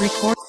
Record.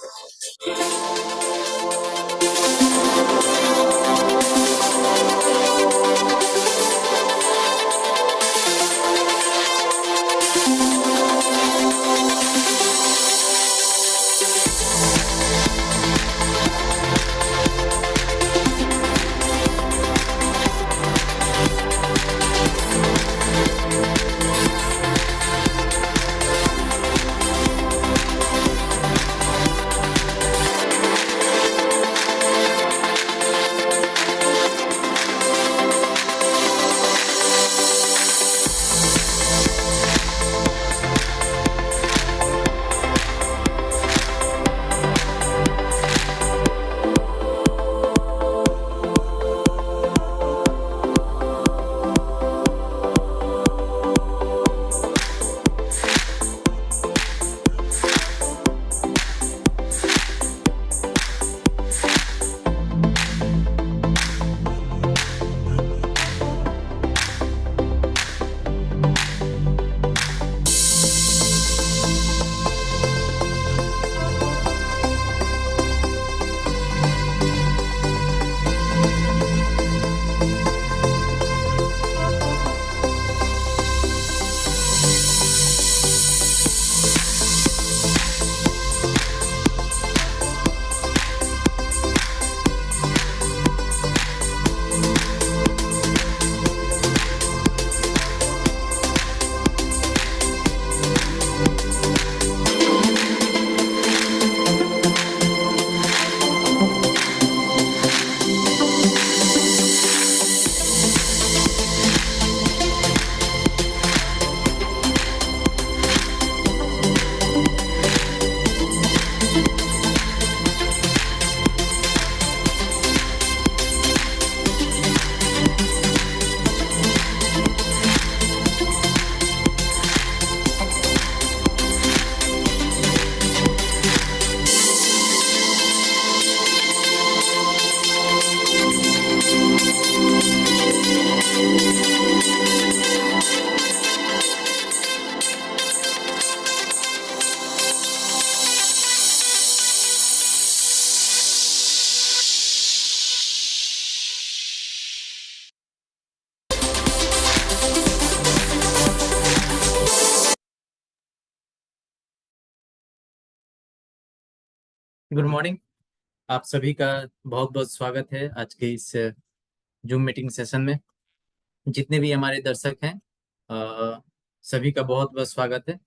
Good morning. आप सभी का बहुत बहुत स्वागत है आज के इस जूम मीटिंग सेशन में। जितने भी हमारे दर्शक हैं, सभी का बहुत बहुत स्वागत है।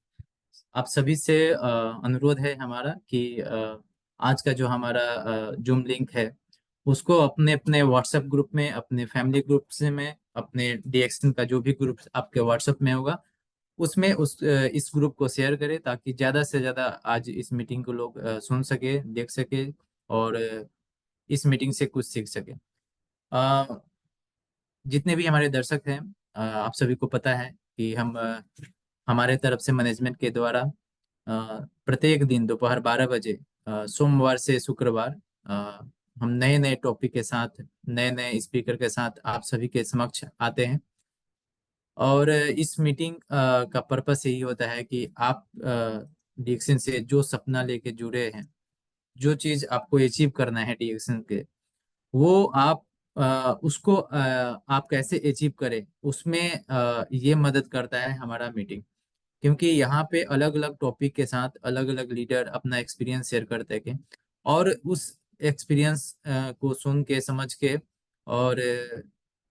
आप सभी से अनुरोध है हमारा कि आज का जो हमारा जूम लिंक है उसको अपने अपने व्हाट्सएप ग्रुप में, अपने फैमिली ग्रुप से में, अपने डीएक्सन का जो भी ग्रुप आपके व्हाट्सएप में होगा उसमें इस ग्रुप को शेयर करें ताकि ज़्यादा से ज़्यादा आज इस मीटिंग को लोग सुन सके, देख सके और इस मीटिंग से कुछ सीख सके। अ, जितने भी हमारे दर्शक हैं, आप सभी को पता है कि हम हमारे तरफ से मैनेजमेंट के द्वारा प्रत्येक दिन दोपहर 12 बजे, सोमवार से शुक्रवार, हम नए नए टॉपिक के साथ, नए नए स्पीकर के साथ आप सभी के समक्ष आते हैं। और इस मीटिंग का पर्पस यही होता है कि आप डिएक्शन से जो सपना लेके जुड़े हैं, जो चीज़ आपको अचीव करना है डिएक्शन के, वो आप उसको आप कैसे अचीव करें, उसमें ये मदद करता है हमारा मीटिंग। क्योंकि यहाँ पे अलग अलग टॉपिक के साथ अलग अलग लीडर अपना एक्सपीरियंस शेयर करते हैं और उस एक्सपीरियंस को सुन के, समझ के, और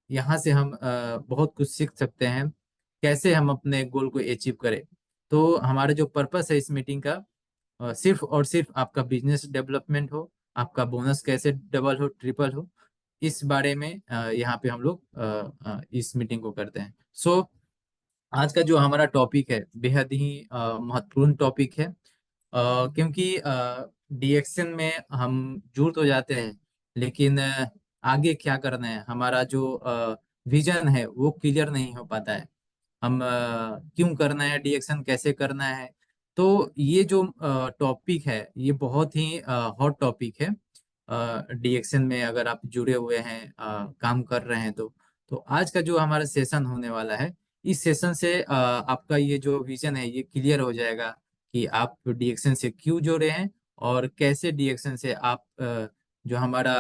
यहाँ से हम बहुत कुछ सीख सकते हैं कैसे हम अपने गोल को अचीव करें। तो हमारा जो पर्पस है इस मीटिंग का, सिर्फ और सिर्फ आपका बिजनेस डेवलपमेंट हो, आपका बोनस कैसे डबल हो, ट्रिपल हो, इस बारे में यहाँ पे हम लोग इस मीटिंग को करते हैं। सो आज का जो हमारा टॉपिक है बेहद ही महत्वपूर्ण टॉपिक है, क्योंकि डीएक्शन में हम जुड़ तो जाते हैं, लेकिन आगे क्या करना है, हमारा जो विजन है वो क्लियर नहीं हो पाता है। हम क्यों करना है डीएक्शन, कैसे करना है। तो ये जो टॉपिक है ये बहुत ही हॉट टॉपिक है डीएक्शन में। अगर आप जुड़े हुए हैं, काम कर रहे हैं, तो आज का जो हमारा सेशन होने वाला है, इस सेशन से आपका ये जो विजन है ये क्लियर हो जाएगा कि आप डीएक्शन से क्यों जुड़े हैं और कैसे डीएक्शन से आप जो हमारा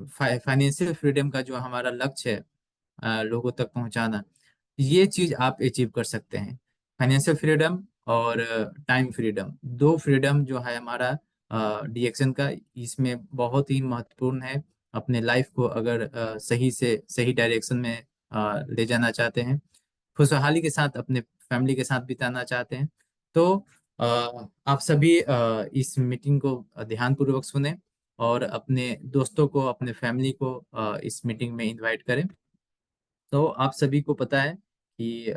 फाइनेंशियल फ्रीडम का जो हमारा लक्ष्य है, लोगों तक पहुंचाना, ये चीज आप अचीव कर सकते हैं। फाइनेंशियल फ्रीडम और टाइम फ्रीडम, दो फ्रीडम जो है हमारा डीएक्शन का, इसमें बहुत ही महत्वपूर्ण है। अपने लाइफ को अगर सही से सही डायरेक्शन में ले जाना चाहते हैं, खुशहाली के साथ अपने फैमिली के साथ बिताना चाहते हैं, तो अ, आप सभी इस मीटिंग को ध्यानपूर्वक सुने और अपने दोस्तों को, अपने फैमिली को इस मीटिंग में इनवाइट करें। तो आप सभी को पता है कि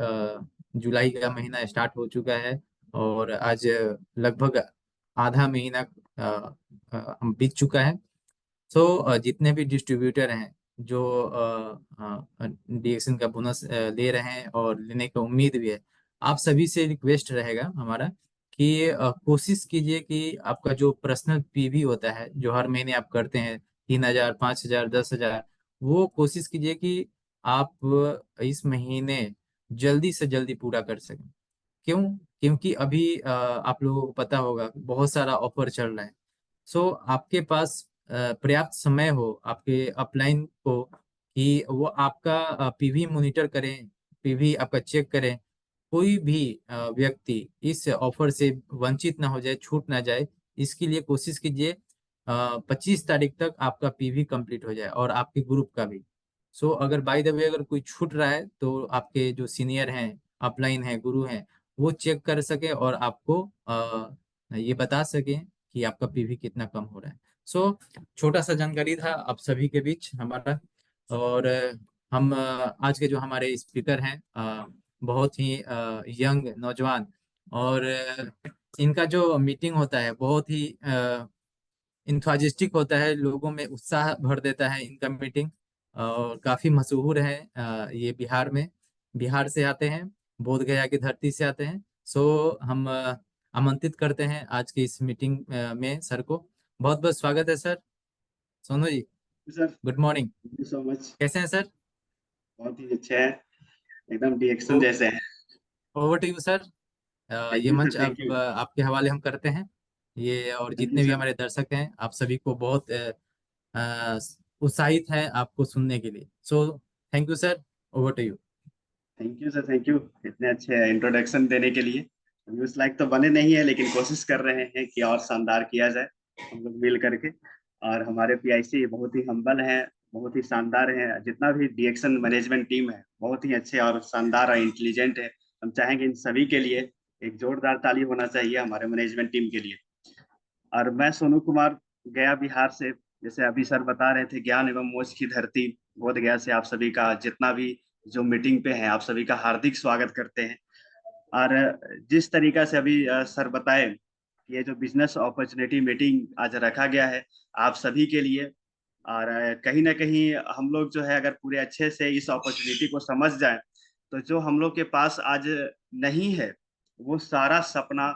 जुलाई का महीना स्टार्ट हो चुका है और आज लगभग आधा महीना हम बीत चुका है। जितने भी डिस्ट्रीब्यूटर हैं जो डीएक्शन का बोनस ले रहे हैं और लेने का उम्मीद भी है, आप सभी से रिक्वेस्ट रहेगा हमारा कि कोशिश कीजिए कि आपका जो पर्सनल पीवी होता है, जो हर महीने आप करते हैं, 3,000, 5,000, 10,000, वो कोशिश कीजिए कि आप इस महीने जल्दी से जल्दी पूरा कर सकें। क्यों? क्योंकि अभी आप लोगों को पता होगा बहुत सारा ऑफर चल रहा है। आपके पास पर्याप्त समय हो आपके अपलाइन को कि वो आपका पीवी मॉनिटर करें, पीवी आपका चेक करें, कोई भी व्यक्ति इस ऑफर से वंचित ना हो जाए, छूट ना जाए। इसके लिए कोशिश कीजिए 25 तारीख तक आपका पीवी कंप्लीट हो जाए और आपके ग्रुप का भी। अगर बाय द वे अगर कोई छूट रहा है तो आपके जो सीनियर हैं, अपलाइन हैं, गुरु हैं, वो चेक कर सके और आपको ये बता सके कि आपका पीवी कितना कम हो रहा है। छोटा सा जानकारी था आप सभी के बीच हमारा। और हम आज के जो हमारे स्पीकर हैं, बहुत ही यंग नौजवान, और इनका जो मीटिंग होता है बहुत ही इंथुजिस्टिक होता है, लोगों में उत्साह भर देता है इनका मीटिंग। और काफी मशहूर है ये बिहार में, बिहार से आते हैं, बोध गया की धरती से आते हैं। हम आमंत्रित करते हैं आज की इस मीटिंग में सर को। बहुत बहुत स्वागत है sir. Sonu ji, sir, good morning. Thank you so much. कैसे हैं सर? बहुत ही अच्छे हैं, एकदम डीएक्शन जैसे हैं। Over to you sir. Thank ये यू मंच सर, थैंक अब यू। आपके हवाले हम करते हैं। ये और थैंक यू जितने भी सर। हमारे दर्शक हैं, आप सभी को बहुत उत्साहित हैं आपको सुनने के लिए। Thank you sir. Over to you. Thank you sir, thank you इतने अच्छे इंट्रोडक्शन देने के लिए। अभी उस लायक तो बने नहीं है, लेकिन कोशिश कर रहे हैं कि और शानदार किया जाए हम लोग मिल करके। और हमारे पीआईसी बहुत ही हम्बल हैं, बहुत ही शानदार हैं। जितना भी डीएक्शन मैनेजमेंट टीम है बहुत ही अच्छे और शानदार और इंटेलिजेंट है। हम चाहेंगे इन सभी के लिए एक जोरदार ताली होना चाहिए हमारे मैनेजमेंट टीम के लिए। और मैं सोनू कुमार, गया बिहार से। जैसे अभी सर बता रहे थे, ज्ञान एवं मोक्ष की धरती बोध गया से आप सभी का जितना भी जो मीटिंग पे है, आप सभी का हार्दिक स्वागत करते हैं। और जिस तरीका से अभी सर बताए, ये जो बिजनेस अपॉर्चुनिटी मीटिंग आज रखा गया है आप सभी के लिए। और कहीं ना कहीं हम लोग जो है, अगर पूरे अच्छे से इस अपॉर्चुनिटी को समझ जाए, तो जो हम लोग के पास आज नहीं है, वो सारा सपना,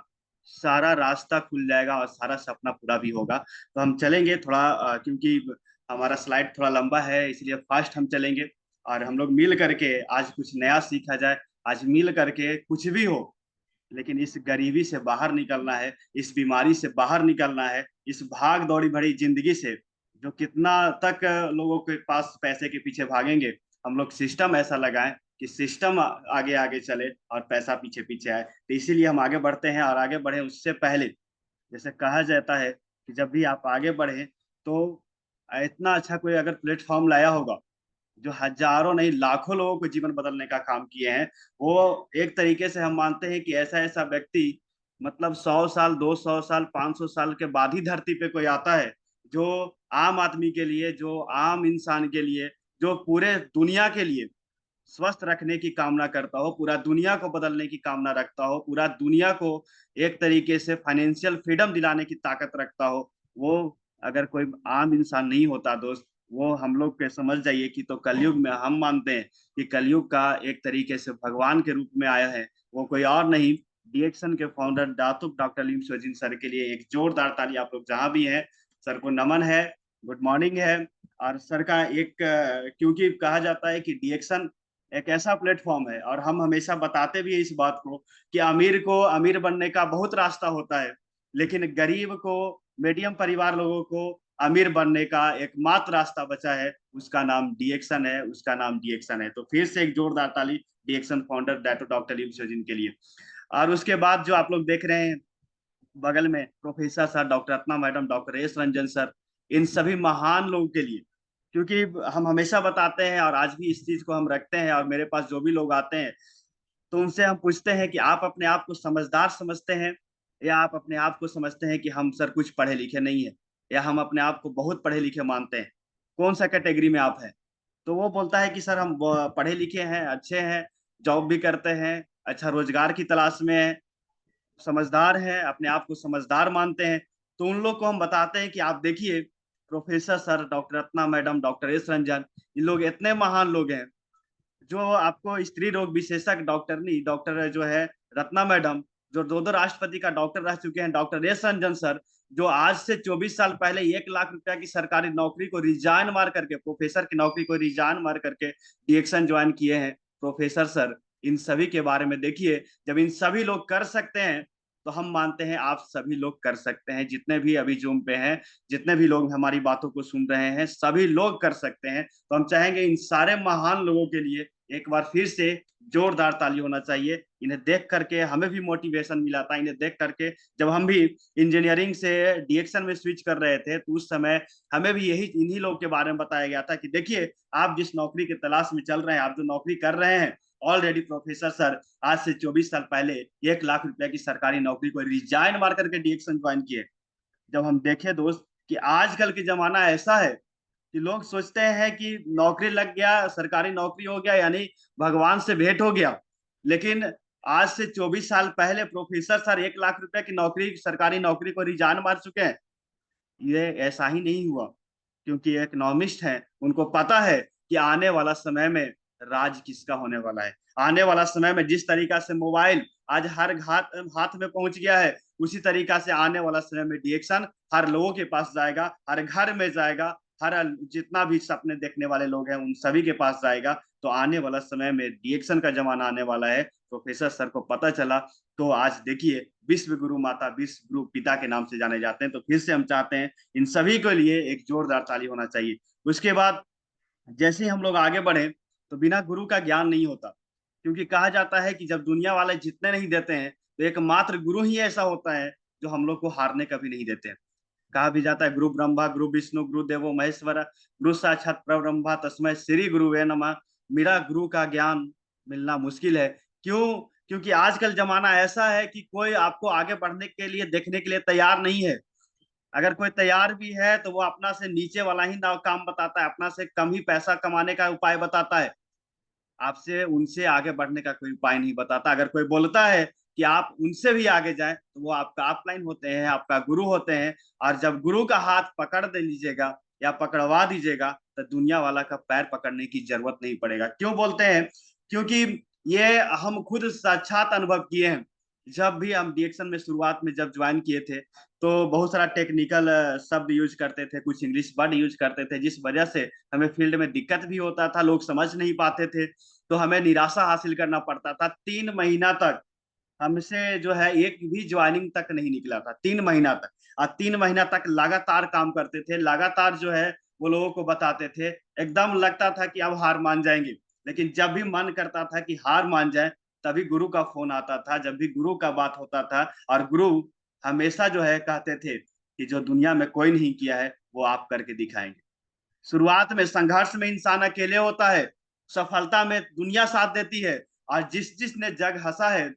सारा रास्ता खुल जाएगा और सारा सपना पूरा भी होगा। तो हम चलेंगे थोड़ा, क्योंकि हमारा स्लाइड थोड़ा लंबा है, इसलिए फास्ट हम चलेंगे। और हम लोग मिल करके आज कुछ नया सीखा जाए। आज मिल करके कुछ भी हो, लेकिन इस गरीबी से बाहर निकलना है, इस बीमारी से बाहर निकलना है, इस भाग दौड़ी भरी जिंदगी से, जो कितना तक लोगों के पास पैसे के पीछे भागेंगे। हम लोग सिस्टम ऐसा लगाएं कि सिस्टम आगे आगे चले और पैसा पीछे पीछे आए। तो इसीलिए हम आगे बढ़ते हैं, और आगे बढ़े उससे पहले, जैसे कहा जाता है कि जब भी आप आगे बढ़े, तो इतना अच्छा कोई अगर प्लेटफॉर्म लाया होगा जो हजारों नहीं लाखों लोगों को जीवन बदलने का काम किए हैं, वो एक तरीके से हम मानते हैं कि ऐसा ऐसा व्यक्ति, मतलब 100 साल, 200 साल, 500 साल के बाद ही धरती पे कोई आता है, जो आम आदमी के लिए, जो आम इंसान के लिए, जो पूरे दुनिया के लिए स्वस्थ रखने की कामना करता हो, पूरा दुनिया को बदलने की कामना रखता हो, पूरा दुनिया को एक तरीके से फाइनेंशियल फ्रीडम दिलाने की ताकत रखता हो, वो अगर कोई आम इंसान नहीं होता दोस्त, वो हम लोग के समझ जाइए कि तो कलयुग में हम मानते हैं कि कलयुग का एक तरीके से भगवान के रूप में आया है। वो कोई और नहीं, डीएक्शन के फाउंडर दातुक डॉक्टर लीम सोजिन सर के लिए एक जोरदार ताली आप लोग जहां भी हैं, सर को नमन है, गुड मॉर्निंग है। और सर का एक, क्योंकि कहा जाता है कि डीएक्शन एक ऐसा प्लेटफॉर्म है, और हम हमेशा बताते भी है इस बात को, कि अमीर को अमीर बनने का बहुत रास्ता होता है, लेकिन गरीब को, मीडियम परिवार लोगों को अमीर बनने का एकमात्र रास्ता बचा है, उसका नाम डीएक्शन है, उसका नाम डीएक्शन है। तो फिर से एक जोरदार ताली डीएक्शन फाउंडर डॉक्टर लीब सेजिन के लिए। और उसके बाद जो आप लोग देख रहे हैं बगल में, professor sir, doctor Ratna madam, doctor S Ranjan sir, इन सभी महान लोगों के लिए, क्योंकि हम हमेशा बताते हैं और आज भी इस चीज को हम रखते हैं, और मेरे पास जो भी लोग आते हैं तो उनसे हम पूछते हैं कि आप अपने आप को समझदार समझते हैं, या आप अपने आप को समझते हैं कि हम सर कुछ पढ़े लिखे नहीं है, या हम अपने आप को बहुत पढ़े लिखे मानते हैं, कौन सा कैटेगरी में आप हैं? तो वो बोलता है कि सर हम पढ़े लिखे हैं, अच्छे हैं, जॉब भी करते हैं, अच्छा रोजगार की तलाश में है, समझदार हैं, अपने आप को समझदार मानते हैं। तो उन लोग को हम बताते हैं कि आप देखिए, professor sir, doctor Ratna madam, doctor S Ranjan, ये लोग इतने महान लोग हैं। जो आपको स्त्री रोग विशेषज्ञ डॉक्टर नहीं, डॉक्टर जो है रत्ना मैडम, जो दो दो राष्ट्रपति का डॉक्टर रह चुके हैं, डॉक्टर एस रंजन सर, जो आज से 24 साल पहले 1 लाख रुपया की सरकारी नौकरी को रिजाइन मार करके, प्रोफेसर की नौकरी को रिजाइन मार करके डीएक्शन ज्वाइन किए हैं प्रोफेसर सर। इन सभी के बारे में देखिए, जब इन सभी लोग कर सकते हैं तो हम मानते हैं आप सभी लोग कर सकते हैं। जितने भी अभी जूम पे हैं, जितने भी लोग हमारी बातों को सुन रहे हैं, सभी लोग कर सकते हैं। तो हम चाहेंगे इन सारे महान लोगों के लिए एक बार फिर से जोरदार ताली होना चाहिए। इन्हें देख करके हमें भी मोटिवेशन मिला था, इन्हें देख करके जब हम भी इंजीनियरिंग से डीएक्शन में स्विच कर रहे थे तो उस समय हमें भी यही इन्हीं लोग के बारे में बताया गया था कि देखिए, आप जिस नौकरी की तलाश में चल रहे हैं, आप जो नौकरी कर रहे हैं, ऑलरेडी प्रोफेसर सर आज से 24 साल पहले 1 लाख रुपया की सरकारी नौकरी को रिजाइन मार करके डीएक्शन ज्वाइन किए। जब हम देखें दोस्त कि आजकल के जमाना ऐसा है कि लोग सोचते हैं कि नौकरी लग गया, सरकारी नौकरी हो गया यानी भगवान से भेंट हो गया। लेकिन आज से 24 साल पहले प्रोफेसर सर 1 लाख रुपए की नौकरी, सरकारी नौकरी को रिजाइन मार चुके हैं। ये ऐसा ही नहीं हुआ, क्योंकि इकोनॉमिस्ट हैं, उनको पता है कि आने वाला समय में राज किसका होने वाला है। आने वाला समय में जिस तरीका से मोबाइल आज हर हाथ हाथ में पहुंच गया है, उसी तरीका से आने वाला समय में डीएक्शन हर लोगों के पास जाएगा, हर घर में जाएगा, हर जितना भी सपने देखने वाले लोग हैं उन सभी के पास जाएगा। तो आने वाला समय में डीएक्शन का जमाना आने वाला है। प्रोफेसर सर को पता चला, तो आज देखिए विश्व गुरु माता, विश्व गुरु पिता के नाम से जाने जाते हैं। तो फिर से हम चाहते हैं इन सभी के लिए एक जोरदार ताली होना चाहिए। उसके बाद जैसे ही हम लोग आगे बढ़े, तो बिना गुरु का ज्ञान नहीं होता, क्योंकि कहा जाता है कि जब दुनिया वाले जितने नहीं देते हैं तो एकमात्र गुरु ही ऐसा होता है जो हम लोग को हारने कभी नहीं देते हैं। कहा भी जाता है, गुरु ब्रह्मा गुरु विष्णु गुरु देवो महेश्वर, गुरु साक्षात परब्रह्म तस्मै श्री गुरुवे नमः। मेरा गुरु का ज्ञान मिलना मुश्किल है। क्यों? क्योंकि आजकल जमाना ऐसा है कि कोई आपको आगे बढ़ने के लिए, देखने के लिए तैयार नहीं है। अगर कोई तैयार भी है तो वो अपना से नीचे वाला ही ना काम बताता है, अपना से कम ही पैसा कमाने का उपाय बताता है, आपसे उनसे आगे बढ़ने का कोई उपाय नहीं बताता। अगर कोई बोलता है कि आप उनसे भी आगे जाएं तो वो आपका अपलाइन होते हैं, आपका गुरु होते हैं। और जब गुरु का हाथ पकड़ दे लीजिएगा या पकड़वा दीजिएगा तो दुनिया वाला का पैर पकड़ने की जरूरत नहीं पड़ेगा। क्यों बोलते हैं? क्योंकि ये हम खुद साक्षात अनुभव किए हैं। जब भी हम डीएक्शन में शुरुआत में जब ज्वाइन किए थे तो बहुत सारा टेक्निकल शब्द यूज करते थे, कुछ इंग्लिश वर्ड यूज करते थे, जिस वजह से हमें फील्ड में दिक्कत भी होता था, लोग समझ नहीं पाते थे। तो हमें निराशा हासिल करना पड़ता था। 3 महीना तक हमसे जो है एक भी ज्वाइनिंग तक नहीं निकला था, 3 महीना तक। और 3 महीना तक लगातार काम करते थे, लगातार जो है वो लोगों को बताते थे। एकदम लगता था कि अब हार मान जाएंगे, लेकिन जब भी मन करता था कि हार मान जाए, तभी गुरु का फोन आता था, जब भी गुरु का बात होता था। और गुरु हमेशा जो है कहते थे कि जो दुनिया में कोई नहीं किया है वो आप करके दिखाएंगे। शुरुआत में संघर्ष में इंसान अकेले होता है, सफलता में दुनिया साथ देती है। और जिस जिसने जग हंसा है,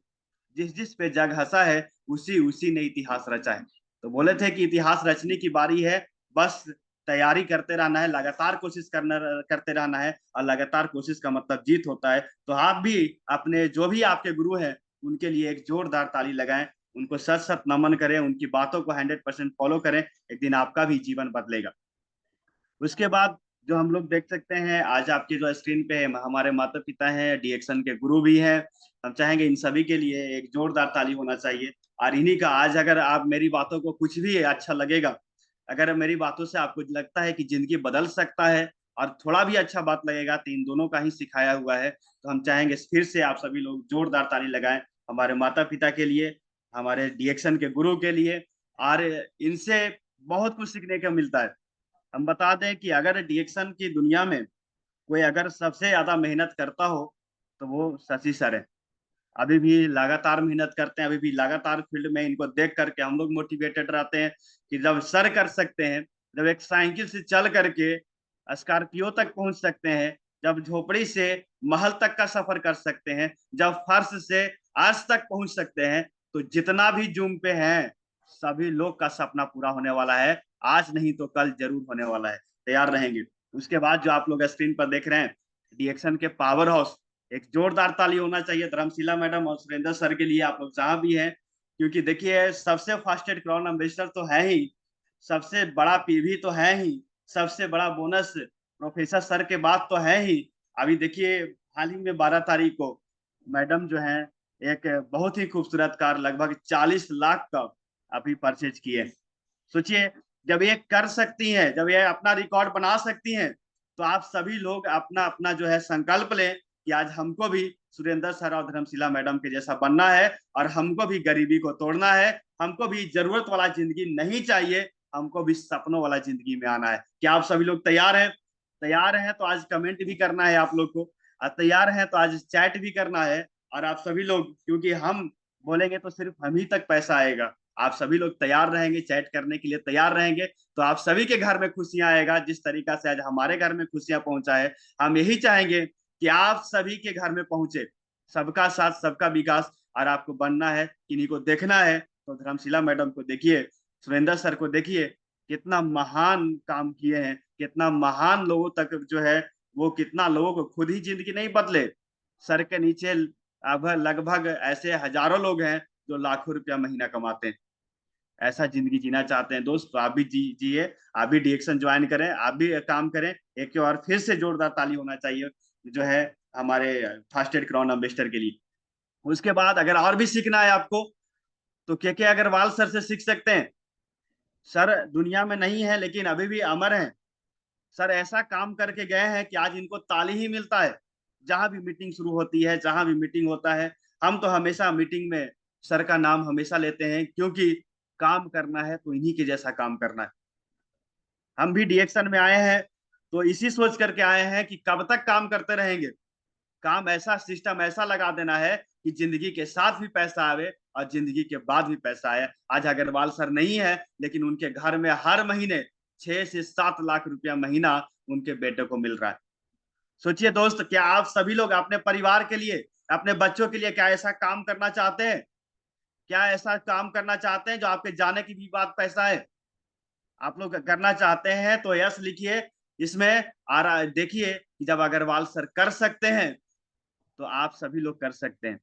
जिस जिस पे जग हंसा है, उसी उसी ने इतिहास रचा है। तो बोले थे कि इतिहास रचने की बारी है, बस तैयारी करते रहना है, लगातार कोशिश करना करते रहना है। और लगातार कोशिश का मतलब जीत होता है। तो आप भी अपने जो भी आपके गुरु हैं उनके लिए एक जोरदार ताली लगाएं, उनको सत सत नमन करें, उनकी बातों को 100% फॉलो करें। एक दिन आपका भी जीवन बदलेगा। उसके बाद जो हम लोग देख सकते हैं आज आपकी जो स्क्रीन पे है, हमारे माता पिता हैं, डीएक्शन के गुरु भी हैं। हम चाहेंगे इन सभी के लिए एक जोरदार ताली होना चाहिए। और इन्हीं का आज अगर आप मेरी बातों को कुछ भी अच्छा लगेगा, अगर मेरी बातों से आपको लगता है कि जिंदगी बदल सकता है और थोड़ा भी अच्छा बात लगेगा, तो इन दोनों का ही सिखाया हुआ है। तो हम चाहेंगे फिर से आप सभी लोग जोरदार ताली लगाएं हमारे माता पिता के लिए, हमारे डीएक्शन के गुरु के लिए। और इनसे बहुत कुछ सीखने को मिलता है। हम बता दें कि अगर डीएक्शन की दुनिया में कोई अगर सबसे ज्यादा मेहनत करता हो तो वो शशि सर है। अभी भी लगातार मेहनत करते हैं, अभी भी लगातार फील्ड में इनको देख करके हम लोग मोटिवेटेड रहते हैं कि जब सर कर सकते हैं, जब एक साइकिल से चल करके स्कॉर्पियो तक पहुंच सकते हैं, जब झोपड़ी से महल तक का सफर कर सकते हैं, जब फर्श से आज तक पहुंच सकते हैं, तो जितना भी जूम पे हैं सभी लोग का सपना पूरा होने वाला है। आज नहीं तो कल जरूर होने वाला है, तैयार रहेंगे। उसके बाद जो आप लोग स्क्रीन पर देख रहे हैं डीएक्शन के पावर हाउस, एक जोरदार ताली होना चाहिए धर्मशिला मैडम और सुरेंद्र सर के लिए, आप लोग जहां भी हैं। क्योंकि देखिए सबसे फास्टेस्ट क्राउन एम्बेसडर तो है ही, सबसे बड़ा पीवी तो है ही, सबसे बड़ा बोनस प्रोफेसर सर के बाद तो है ही। अभी देखिए हाल ही में 12 तारीख को मैडम जो है एक बहुत ही खूबसूरत कार लगभग 40 लाख का अभी परचेज किए। सोचिए, जब ये कर सकती हैं, जब ये अपना रिकॉर्ड बना सकती हैं, तो आप सभी लोग अपना अपना जो है संकल्प लें कि आज हमको भी सुरेंद्र सर और धर्मशिला मैडम के जैसा बनना है, और हमको भी गरीबी को तोड़ना है। हमको भी जरूरत वाला जिंदगी नहीं चाहिए, हमको भी सपनों वाला जिंदगी में आना है। क्या आप सभी लोग तैयार हैं? तैयार हैं तो आज कमेंट भी करना है आप लोग को, और तैयार हैं तो आज चैट भी करना है। और आप सभी लोग, क्योंकि हम बोलेंगे तो सिर्फ हम ही तक पैसा आएगा, आप सभी लोग तैयार रहेंगे, चैट करने के लिए तैयार रहेंगे, तो आप सभी के घर में खुशियां आएगा। जिस तरीका से आज हमारे घर में खुशियां पहुंचा है, हम यही चाहेंगे कि आप सभी के घर में पहुंचे। सबका साथ सबका विकास, और आपको बनना है, किन्हीं को देखना है तो धर्मशिला मैडम को देखिए, सुरेंद्र सर को देखिए, कितना महान काम किए हैं, कितना महान लोगों तक जो है वो, कितना लोगों को खुद ही जिंदगी नहीं बदले। सर के नीचे अब लगभग ऐसे हजारों लोग हैं जो लाखों रुपया महीना कमाते हैं। ऐसा जिंदगी जीना चाहते हैं दोस्त, तो आप भी जिए, आप भी डीएक्शन ज्वाइन करें, आप भी काम करें। एक और फिर से जोरदार ताली होना चाहिए जो है हमारे फास्टेड क्राउन एम्बेसडर के लिए। उसके बाद अगर और भी सीखना है आपको, तो के अग्रवाल सर से सीख सकते हैं। सर दुनिया में नहीं है लेकिन अभी भी अमर हैं। सर ऐसा काम करके गए हैं कि आज इनको ताली ही मिलता है। जहां भी मीटिंग शुरू होती है, जहां भी मीटिंग होता है, हम तो हमेशा मीटिंग में सर का नाम हमेशा लेते हैं, क्योंकि काम करना है तो इन्हीं के जैसा काम करना है। हम भी डीएक्शन में आए हैं तो इसी सोच करके आए हैं कि कब तक काम करते रहेंगे। काम ऐसा, सिस्टम ऐसा लगा देना है कि जिंदगी के साथ भी पैसा आवे और जिंदगी के बाद भी पैसा आए। आज अग्रवाल सर नहीं है लेकिन उनके घर में हर महीने 6 से 7 लाख रुपया महीना उनके बेटे को मिल रहा है। सोचिए दोस्त, क्या आप सभी लोग अपने परिवार के लिए, अपने बच्चों के लिए क्या ऐसा काम करना चाहते हैं? क्या ऐसा काम करना चाहते हैं जो आपके जाने की भी बात पैसा है? आप लोग करना चाहते हैं तो यस लिखिए इसमें। और देखिए कि जब अग्रवाल सर कर सकते हैं तो आप सभी लोग कर सकते हैं।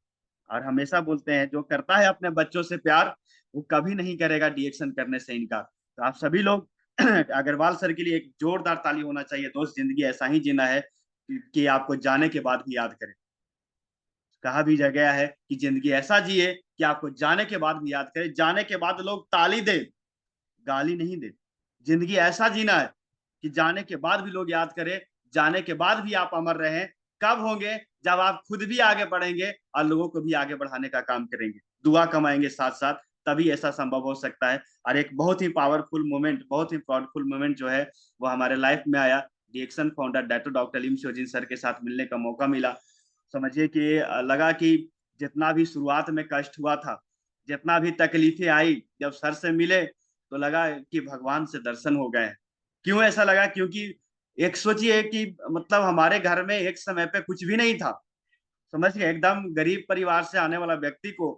और हमेशा बोलते हैं जो करता है अपने बच्चों से प्यार, वो कभी नहीं करेगा डीएक्शन करने से इनकार। तो आप सभी लोग अग्रवाल सर के लिए एक जोरदार ताली होना चाहिए दोस्त। जिंदगी ऐसा ही जीना है कि आपको जाने के बाद भी याद करें। कहा भी गया है कि जिंदगी ऐसा जिए कि आपको जाने के बाद भी याद करें, जाने के बाद लोग ताली दे, गाली नहीं दे। जिंदगी ऐसा जीना है कि जाने के बाद भी लोग याद करें, जाने के बाद भी आप अमर रहें। कब होंगे? जब आप खुद भी आगे बढ़ेंगे और लोगों को भी आगे बढ़ाने का काम करेंगे, दुआ कमाएंगे साथ साथ, तभी ऐसा संभव हो सकता है। और एक बहुत ही पावरफुल मोमेंट, बहुत ही प्राउडफुल मोमेंट जो है वो हमारे लाइफ में आया। डीएक्शन फाउंडर डॉक्टर लीम शोजिन सर के साथ मिलने का मौका मिला। समझिए कि लगा कि जितना भी शुरुआत में कष्ट हुआ था, जितना भी तकलीफें आई, जब सर से मिले तो लगा कि भगवान से दर्शन हो गए। क्यों ऐसा लगा? क्योंकि एक सोचिए कि मतलब हमारे घर में एक समय पे कुछ भी नहीं था, समझ गए, एकदम गरीब परिवार से आने वाला व्यक्ति को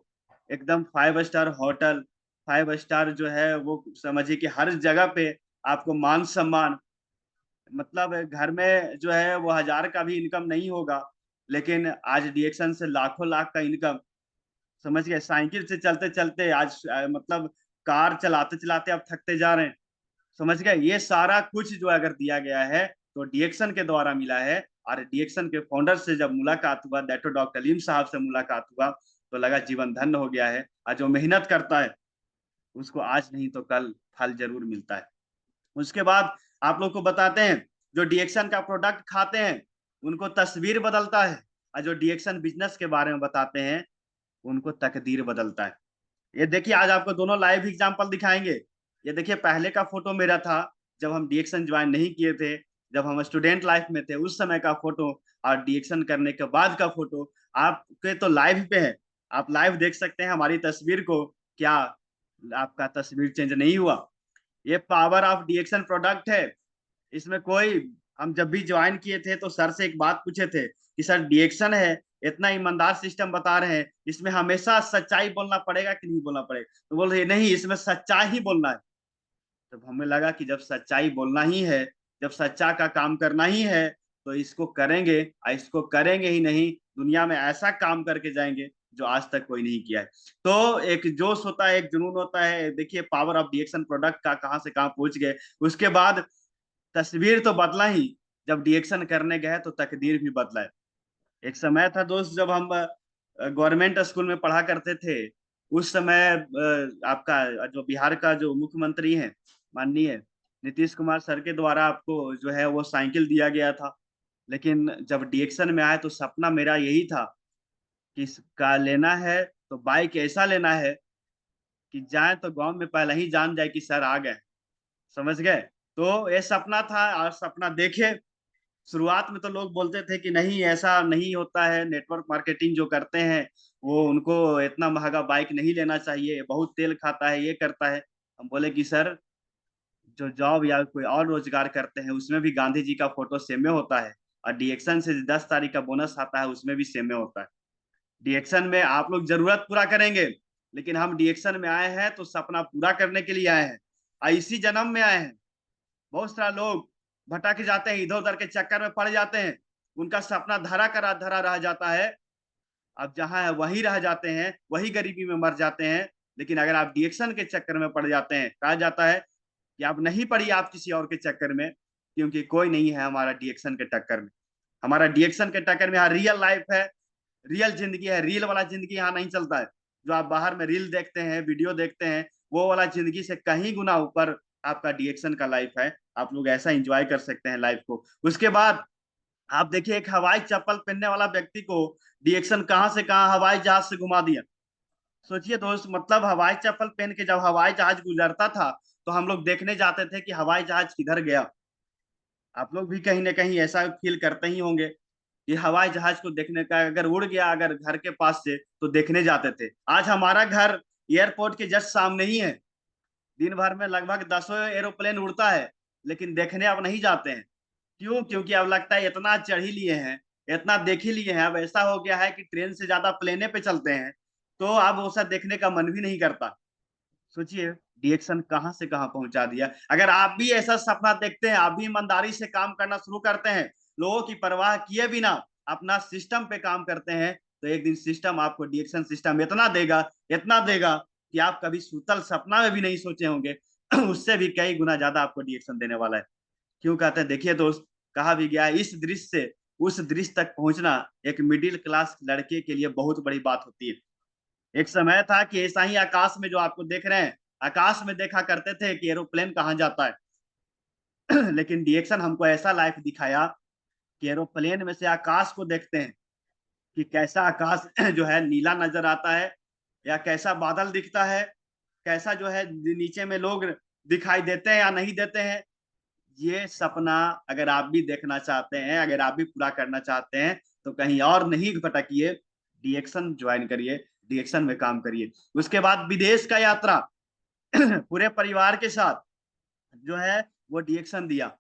एकदम 5 स्टार होटल, 5 स्टार जो है वो समझिए कि हर जगह पे आपको मान सम्मान। मतलब घर में जो है वो 1000 का भी इनकम नहीं होगा, लेकिन आज डीएक्शन से लाखों लाख का इनकम। समझ गए, साइकिल से चलते चलते आज मतलब कार चलाते चलाते आप थकते जा रहे हैं। समझ गए, ये सारा कुछ जो अगर दिया गया है तो डीएक्शन के द्वारा मिला है। और डीएक्शन के फाउंडर से जब मुलाकात हुआ, डॉक्टर लीम साहब से मुलाकात हुआ, तो लगा जीवन धन्य हो गया है। और जो मेहनत करता है उसको आज नहीं तो कल फल जरूर मिलता है। उसके बाद आप लोग को बताते हैं, जो डीएक्शन का प्रोडक्ट खाते हैं उनको तस्वीर बदलता है, और जो डीएक्शन बिजनेस के बारे में बताते हैं उनको तकदीर बदलता है। ये देखिए, आज आपको दोनों लाइव एग्जांपल दिखाएंगे। ये देखिए, पहले का फोटो मेरा था जब हम डीएक्शन ज्वाइन नहीं किए थे, जब हम स्टूडेंट लाइफ में थे उस समय का फोटो, और डीएक्शन करने के बाद का फोटो। आपके तो लाइव पे है, आप लाइव देख सकते हैं हमारी तस्वीर को। क्या आपका तस्वीर चेंज नहीं हुआ? ये पावर ऑफ डीएक्शन प्रोडक्ट है। इसमें कोई, हम जब भी ज्वाइन किए थे तो सर से एक बात पूछे थे कि सर डीएक्शन है, इतना ईमानदार सिस्टम बता रहे हैं, इसमें हमेशा सच्चाई बोलना पड़ेगा कि नहीं बोलना पड़ेगा? तो बोल रहे नहीं, इसमें सच्चाई ही बोलना है। तब हमें लगा कि जब सच्चाई बोलना ही है, जब सच्चा का काम करना ही है, तो इसको करेंगे। और इसको करेंगे ही नहीं, दुनिया में ऐसा काम करके जाएंगे जो आज तक कोई नहीं किया है। तो एक जोश होता है, एक जुनून होता है। देखिए, पावर ऑफ डीएक्शन प्रोडक्ट का कहाँ से कहाँ पहुंच गए। उसके बाद तस्वीर तो बदला ही, जब डीएक्शन करने गए तो तकदीर भी बदला है। एक समय था दोस्त, जब हम गवर्नमेंट स्कूल में पढ़ा करते थे। उस समय आपका जो बिहार का जो मुख्यमंत्री हैं, माननीय नीतीश कुमार सर के द्वारा आपको जो है वो साइकिल दिया गया था। लेकिन जब डीएक्शन में आए तो सपना मेरा यही था कि इसका लेना है तो बाइक ऐसा लेना है कि जाए तो गांव में पहले ही जान जाए कि सर आ गए। समझ गए? तो ये सपना था, और सपना देखे। शुरुआत में तो लोग बोलते थे कि नहीं, ऐसा नहीं होता है, नेटवर्क मार्केटिंग जो करते हैं वो, उनको इतना महंगा बाइक नहीं लेना चाहिए, बहुत तेल खाता है, ये करता है। हम बोले कि सर, जो जॉब या कोई और रोजगार करते हैं उसमें भी गांधी जी का फोटो सेम में होता है, और डीएक्शन से 10 तारीख का बोनस आता है उसमें भी सेम में होता है। डीएक्शन में आप लोग जरूरत पूरा करेंगे, लेकिन हम डीएक्शन में आए हैं तो सपना पूरा करने के लिए आए हैं, और इसी जन्म में आए हैं। बहुत सारा लोग भटक जाते हैं, इधर उधर के चक्कर में पड़ जाते हैं, उनका सपना धरा करा धरा रह जाता है। अब जहां है वहीं रह जाते हैं, वही गरीबी में मर जाते हैं। लेकिन अगर आप डीएक्शन के चक्कर में पड़ जाते हैं, कहा जाता है कि आप नहीं पड़ी, आप किसी और के चक्कर में, क्योंकि कोई नहीं है हमारा डीएक्शन के टक्कर में। हमारा डीएक्शन के टक्कर में यहाँ रियल लाइफ है, रियल जिंदगी है। रील वाला जिंदगी यहाँ नहीं चलता है। जो आप बाहर में रील देखते हैं, वीडियो देखते हैं, वो वाला जिंदगी से कहीं गुना ऊपर आपका डीएक्शन का लाइफ है। आप लोग ऐसा एंजॉय कर सकते हैं लाइफ को। उसके बाद आप देखिए, एक हवाई चप्पल पहनने वाला व्यक्ति को डीएक्शन कहाँ से कहाँ हवाई जहाज से घुमा दिया। सोचिए दोस्त, मतलब हवाई चप्पल पहन के जब हवाई जहाज गुजरता था तो हम लोग देखने जाते थे कि हवाई जहाज किधर गया। आप लोग भी कहीं ना कहीं ऐसा फील करते ही होंगे कि हवाई जहाज को देखने का, अगर उड़ गया अगर घर के पास से तो देखने जाते थे। आज हमारा घर एयरपोर्ट के जस्ट सामने ही है। दिन भर में लगभग 10 एरोप्लेन उड़ता है, लेकिन देखने अब नहीं जाते हैं। क्यों? क्योंकि अब लगता है इतना चढ़ ही लिए हैं, इतना देख ही लिए हैं, अब ऐसा हो गया है कि ट्रेन से ज्यादा प्लेने पे चलते हैं। तो अब वो सब देखने का मन भी नहीं करता। सोचिए, डीएक्शन कहाँ से कहाँ पहुंचा दिया। अगर आप भी ऐसा सपना देखते हैं, आप भी ईमानदारी से काम करना शुरू करते हैं, लोगों की परवाह किए बिना अपना सिस्टम पे काम करते हैं, तो एक दिन सिस्टम आपको डीएक्शन सिस्टम इतना देगा, इतना देगा कि आप कभी सूतल सपना में भी नहीं सोचे होंगे। उससे भी कई गुना ज्यादा आपको डीएक्शन देने वाला है। क्यों कहते हैं? देखिए दोस्त, कहा भी गया है, इस दृश्य से उस दृश्य तक पहुंचना एक मिडिल क्लास लड़के के लिए बहुत बड़ी बात होती है। एक समय था कि ऐसा ही आकाश में जो आपको देख रहे हैं, आकाश में देखा करते थे कि एरोप्लेन कहाँ जाता है। लेकिन डीएक्शन हमको ऐसा लाइफ दिखाया कि एरोप्लेन में से आकाश को देखते हैं कि कैसा आकाश जो है नीला नजर आता है, या कैसा बादल दिखता है, कैसा जो है नीचे में लोग दिखाई देते हैं या नहीं देते हैं। ये सपना अगर आप भी देखना चाहते हैं, अगर आप भी पूरा करना चाहते हैं, तो कहीं और नहीं भटकिए, डीएक्शन ज्वाइन करिए, डीएक्शन में काम करिए। उसके बाद विदेश का यात्रा पूरे परिवार के साथ जो है वो डीएक्शन दिया।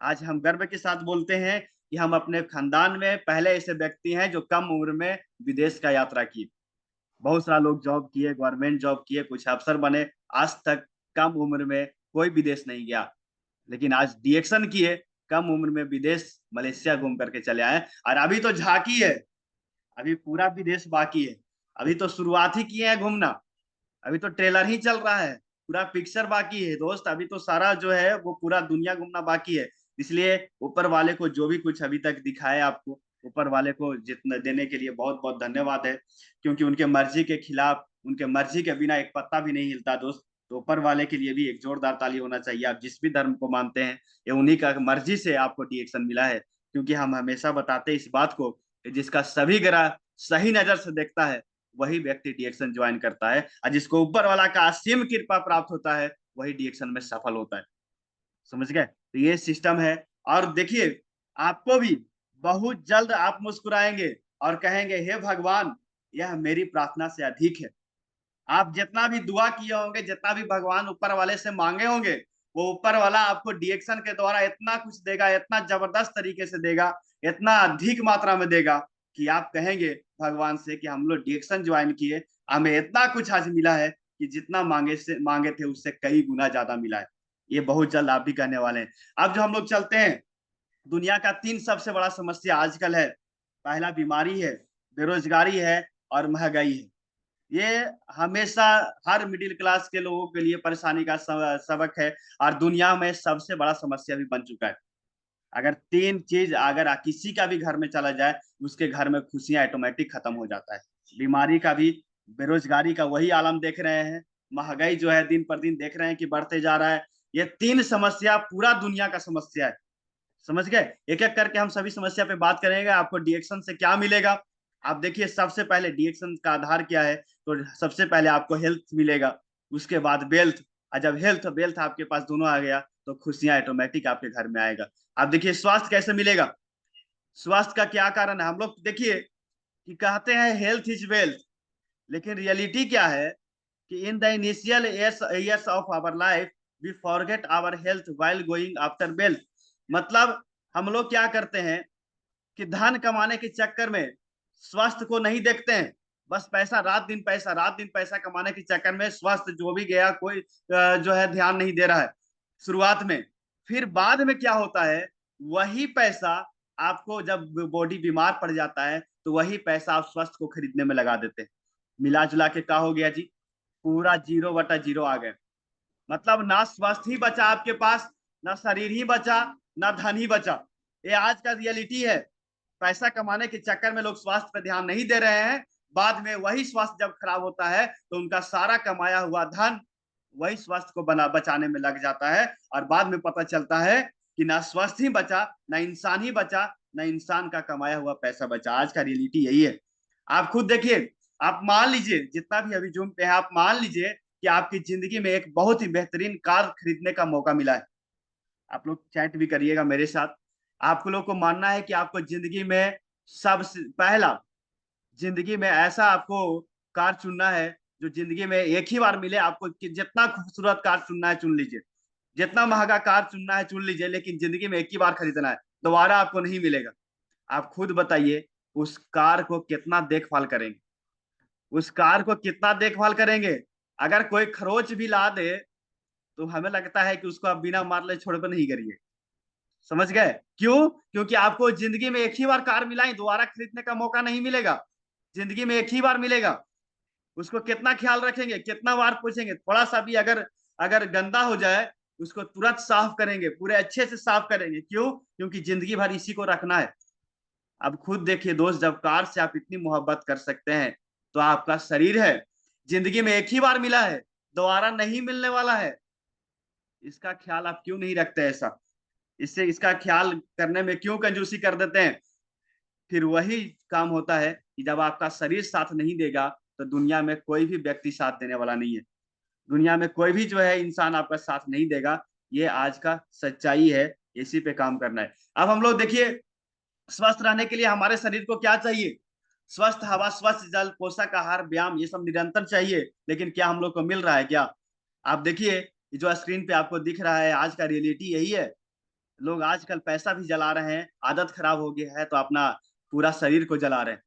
आज हम गर्व के साथ बोलते हैं कि हम अपने खानदान में पहले ऐसे व्यक्ति हैं जो कम उम्र में विदेश का यात्रा किए। बहुत सारा लोग जॉब किए, गवर्नमेंट जॉब किए, कुछ अफसर बने, आज तक कम उम्र में कोई विदेश नहीं गया। लेकिन आज डीएक्शन किए, कम उम्र में विदेश मलेशिया घूम करके चले आए। और अभी तो झांकी है, अभी पूरा विदेश बाकी है। अभी तो शुरुआत ही किए हैं घूमना, अभी तो ट्रेलर ही चल रहा है, पूरा पिक्चर बाकी है दोस्त। अभी तो सारा जो है वो पूरा दुनिया घूमना बाकी है। इसलिए ऊपर वाले को जो भी कुछ अभी तक दिखाया आपको, ऊपर वाले को जितना देने के लिए बहुत बहुत धन्यवाद है। क्योंकि उनके मर्जी के खिलाफ, उनके मर्जी के बिना एक पत्ता भी नहीं हिलता दोस्त। तो ऊपर वाले के लिए भी एक जोरदार ताली होना चाहिए। आप जिस भी धर्म को मानते हैं, ये उन्हीं का मर्जी से आपको डीएक्शन मिला है। क्योंकि हम हमेशा बताते हैं इस बात को कि जिसका सभी ग्रह सही नजर से देखता है, वही व्यक्ति डीएक्शन ज्वाइन करता है, और जिसको ऊपर वाला का असीम कृपा प्राप्त होता है वही डीएक्शन में सफल होता है। समझ गए? तो ये सिस्टम है। और देखिए, आपको भी बहुत जल्द आप मुस्कुराएंगे और कहेंगे, हे भगवान, यह मेरी प्रार्थना से अधिक है। आप जितना भी दुआ किए होंगे, जितना भी भगवान ऊपर वाले से मांगे होंगे, वो ऊपर वाला आपको डीएक्शन के द्वारा इतना कुछ देगा, इतना जबरदस्त तरीके से देगा, इतना अधिक मात्रा में देगा कि आप कहेंगे भगवान से कि हम लोग डीएक्शन ज्वाइन किए, हमें इतना कुछ आज मिला है कि जितना मांगे थे उससे कई गुना ज्यादा मिला है। ये बहुत जल्द आप भी कहने वाले हैं। अब जो हम लोग चलते हैं, दुनिया का 3 सबसे बड़ा समस्या आजकल है। पहला बीमारी है, बेरोजगारी है, और महंगाई है। ये हमेशा हर मिडिल क्लास के लोगों के लिए परेशानी का सबक है, और दुनिया में सबसे बड़ा समस्या भी बन चुका है। अगर 3 चीज अगर किसी का भी घर में चला जाए, उसके घर में खुशियां ऑटोमेटिक खत्म हो जाता है। बीमारी का भी, बेरोजगारी का वही आलम देख रहे हैं, महंगाई जो है दिन पर दिन देख रहे हैं कि बढ़ते जा रहा है। ये 3 समस्या पूरा दुनिया का समस्या है। समझ गए? एक एक करके हम सभी समस्या पे बात करेंगे। आपको डीएक्शन से क्या मिलेगा? आप देखिए, सबसे पहले डीएक्शन का आधार क्या है? तो सबसे पहले आपको हेल्थ मिलेगा, उसके बाद वेल्थ। और जब हेल्थ वेल्थ आपके पास दोनों आ गया, तो खुशियां ऑटोमेटिक आपके घर में आएगा। आप देखिए, स्वास्थ्य कैसे मिलेगा? स्वास्थ्य का क्या कारण है? हम लोग देखिए कि कहते हैं हेल्थ इज वेल्थ, लेकिन रियलिटी क्या है कि in the initial years of our life we forget our health while going after wealth. मतलब हम लोग क्या करते हैं कि धन कमाने के चक्कर में स्वास्थ्य को नहीं देखते हैं। बस पैसा, रात दिन पैसा, रात दिन पैसा कमाने के चक्कर में स्वास्थ्य जो भी गया, कोई जो है ध्यान नहीं दे रहा है शुरुआत में। फिर बाद में क्या होता है, वही पैसा आपको जब बॉडी बीमार पड़ जाता है, तो वही पैसा आप स्वास्थ्य को खरीदने में लगा देते हैं। मिला जुला के क्या हो गया जी? पूरा 0/0 आ गए। मतलब ना स्वास्थ्य ही बचा आपके पास, ना शरीर ही बचा, ना धन ही बचा। ये आज का रियलिटी है। पैसा कमाने के चक्कर में लोग स्वास्थ्य पर ध्यान नहीं दे रहे हैं। बाद में वही स्वास्थ्य जब खराब होता है, तो उनका सारा कमाया हुआ धन वही स्वास्थ्य को बचाने में लग जाता है। और बाद में पता चलता है कि ना स्वास्थ्य ही बचा, ना इंसान ही बचा, ना इंसान का कमाया हुआ पैसा बचा। आज का रियलिटी यही है। आप खुद देखिए, आप मान लीजिए, जितना भी अभी जूम पे है, आप मान लीजिए कि आपकी जिंदगी में एक बहुत ही बेहतरीन कार खरीदने का मौका मिला है। आप लोग चैट भी करिएगा मेरे साथ। आप लोग को मानना है कि आपको जिंदगी में सबसे पहला, जिंदगी में ऐसा आपको कार चुनना है जो जिंदगी में एक ही बार मिले आपको। कि जितना खूबसूरत कार चुनना है चुन लीजिए, जितना महंगा कार चुनना है चुन लीजिए, लेकिन जिंदगी में एक ही बार खरीदना है, दोबारा आपको नहीं मिलेगा। आप खुद बताइए, उस कार को कितना देखभाल करेंगे? उस कार को कितना देखभाल करेंगे? अगर कोई खरोच भी ला दे, तो हमें लगता है कि उसको आप बिना मार ले छोड़ पर नहीं करिए। समझ गए? क्यों? क्योंकि आपको जिंदगी में एक ही बार कार मिला है, दोबारा खरीदने का मौका नहीं मिलेगा। जिंदगी में एक ही बार मिलेगा। उसको कितना ख्याल रखेंगे, कितना बार पूछेंगे? थोड़ा सा भी अगर अगर गंदा हो जाए, उसको तुरंत साफ करेंगे, पूरे अच्छे से साफ करेंगे। क्यों? क्योंकि जिंदगी भर इसी को रखना है। अब खुद देखिए दोस्त, जब कार से आप इतनी मोहब्बत कर सकते हैं, तो आपका शरीर है, जिंदगी में एक ही बार मिला है, दोबारा नहीं मिलने वाला है। इसका ख्याल आप क्यों नहीं रखते? ऐसा इससे इसका ख्याल करने में क्यों कंजूसी कर देते हैं? फिर वही काम होता है कि जब आपका शरीर साथ नहीं देगा, तो दुनिया में कोई भी व्यक्ति साथ देने वाला नहीं है। दुनिया में कोई भी जो है इंसान आपका साथ नहीं देगा। ये आज का सच्चाई है। इसी पे काम करना है। अब हम लोग देखिए, स्वस्थ रहने के लिए हमारे शरीर को क्या चाहिए? स्वस्थ हवा, स्वस्थ जल, पोषक आहार, व्यायाम, ये सब निरंतर चाहिए। लेकिन क्या हम लोग को मिल रहा है क्या? आप देखिए, जो स्क्रीन पे आपको दिख रहा है, आज का रियलिटी यही है। लोग आजकल पैसा भी जला रहे हैं, आदत खराब हो गया है, तो अपना पूरा शरीर को जला रहे हैं।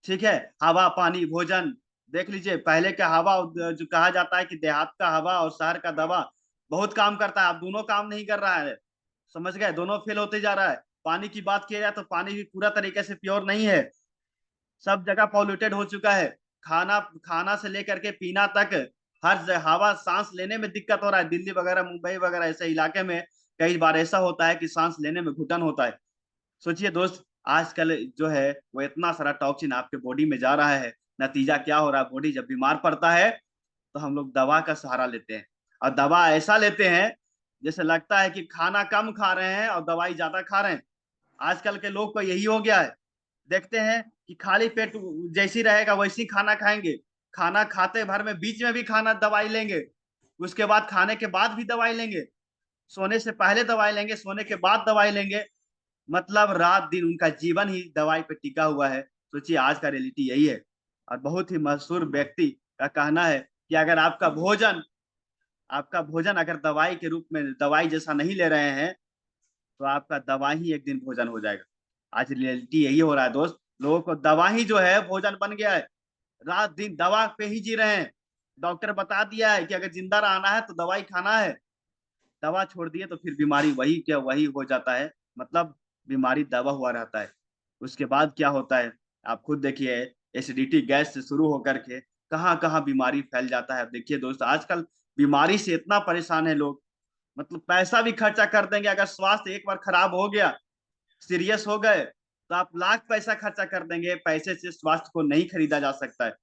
ठीक है? हवा, पानी, भोजन, देख लीजिए, पहले का हवा, जो कहा जाता है कि देहात का हवा और शहर का दवा बहुत काम करता है, अब दोनों काम नहीं कर रहा है। समझ गए? दोनों फेल होते जा रहा है। पानी की बात किया जाए तो पानी भी पूरा तरीके से प्योर नहीं है। सब जगह पॉल्यूटेड हो चुका है। खाना खाना से लेकर के पीना तक, हवा, सांस लेने में दिक्कत हो रहा है। दिल्ली वगैरह, मुंबई वगैरह ऐसे इलाके में कई बार ऐसा होता है कि सांस लेने में घुटन होता है। सोचिए दोस्त, आजकल जो है वो इतना सारा टॉक्सिन आपके बॉडी में जा रहा है। नतीजा क्या हो रहा है? बॉडी जब बीमार पड़ता है, तो हम लोग दवा का सहारा लेते हैं। और दवा ऐसा लेते हैं जैसे लगता है कि खाना कम खा रहे हैं और दवाई ज्यादा खा रहे हैं। आजकल के लोग को यही हो गया है। देखते हैं कि खाली पेट जैसी रहेगा वैसी खाना खाएंगे, खाना खाते भर में बीच में भी खाना दवाई लेंगे, उसके बाद खाने के बाद भी दवाई लेंगे, सोने से पहले दवाई लेंगे, सोने के बाद दवाई लेंगे। मतलब रात दिन उनका जीवन ही दवाई पे टिका हुआ है। सोचिए आज का रियलिटी यही है। और बहुत ही मशहूर व्यक्ति का कहना है कि अगर आपका भोजन अगर दवाई के रूप में दवाई जैसा नहीं ले रहे हैं तो आपका दवा ही एक दिन भोजन हो जाएगा। आज रियलिटी यही हो रहा है दोस्त, लोगों को दवा ही जो है भोजन बन गया है। रात दिन दवा पे ही जी रहे हैं। डॉक्टर बता दिया है कि अगर जिंदा रहना है तो दवाई खाना है, दवा छोड़ दिए तो फिर बीमारी वही क्या वही हो जाता है। मतलब बीमारी दबा हुआ रहता है। उसके बाद क्या होता है आप खुद देखिए, एसिडिटी गैस से शुरू होकर के कहाँ कहाँ बीमारी फैल जाता है। अब देखिए दोस्त आजकल बीमारी से इतना परेशान है लोग, मतलब पैसा भी खर्चा कर देंगे। अगर स्वास्थ्य एक बार खराब हो गया, सीरियस हो गए, तो आप लाख पैसा खर्चा कर देंगे, पैसे से स्वास्थ्य को नहीं खरीदा जा सकता है।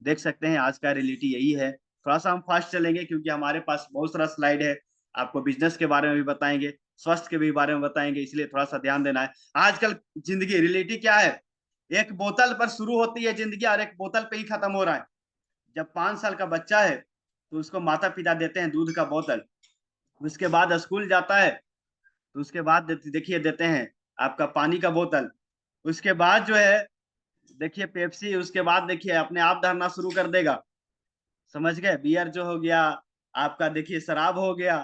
देख सकते हैं आज का रियलिटी यही है। थोड़ा सा हम फास्ट चलेंगे क्योंकि हमारे पास बहुत सारा स्लाइड है। आपको बिजनेस के बारे में भी बताएंगे, स्वास्थ्य के भी बारे में बताएंगे, इसलिए थोड़ा सा ध्यान देना है। आजकल जिंदगी रियलिटी क्या है, एक बोतल पर शुरू होती है जिंदगी और एक बोतल पे ही खत्म हो रहा है। जब 5 साल का बच्चा है तो उसको माता पिता देते हैं दूध का बोतल, उसके बाद स्कूल जाता है तो उसके बाद देखिए देते हैं आपका पानी का बोतल, उसके बाद जो है देखिए पेप्सी, उसके बाद देखिए अपने आप धरना शुरू कर देगा। समझ गए, बियर जो हो गया, आपका देखिए शराब हो गया।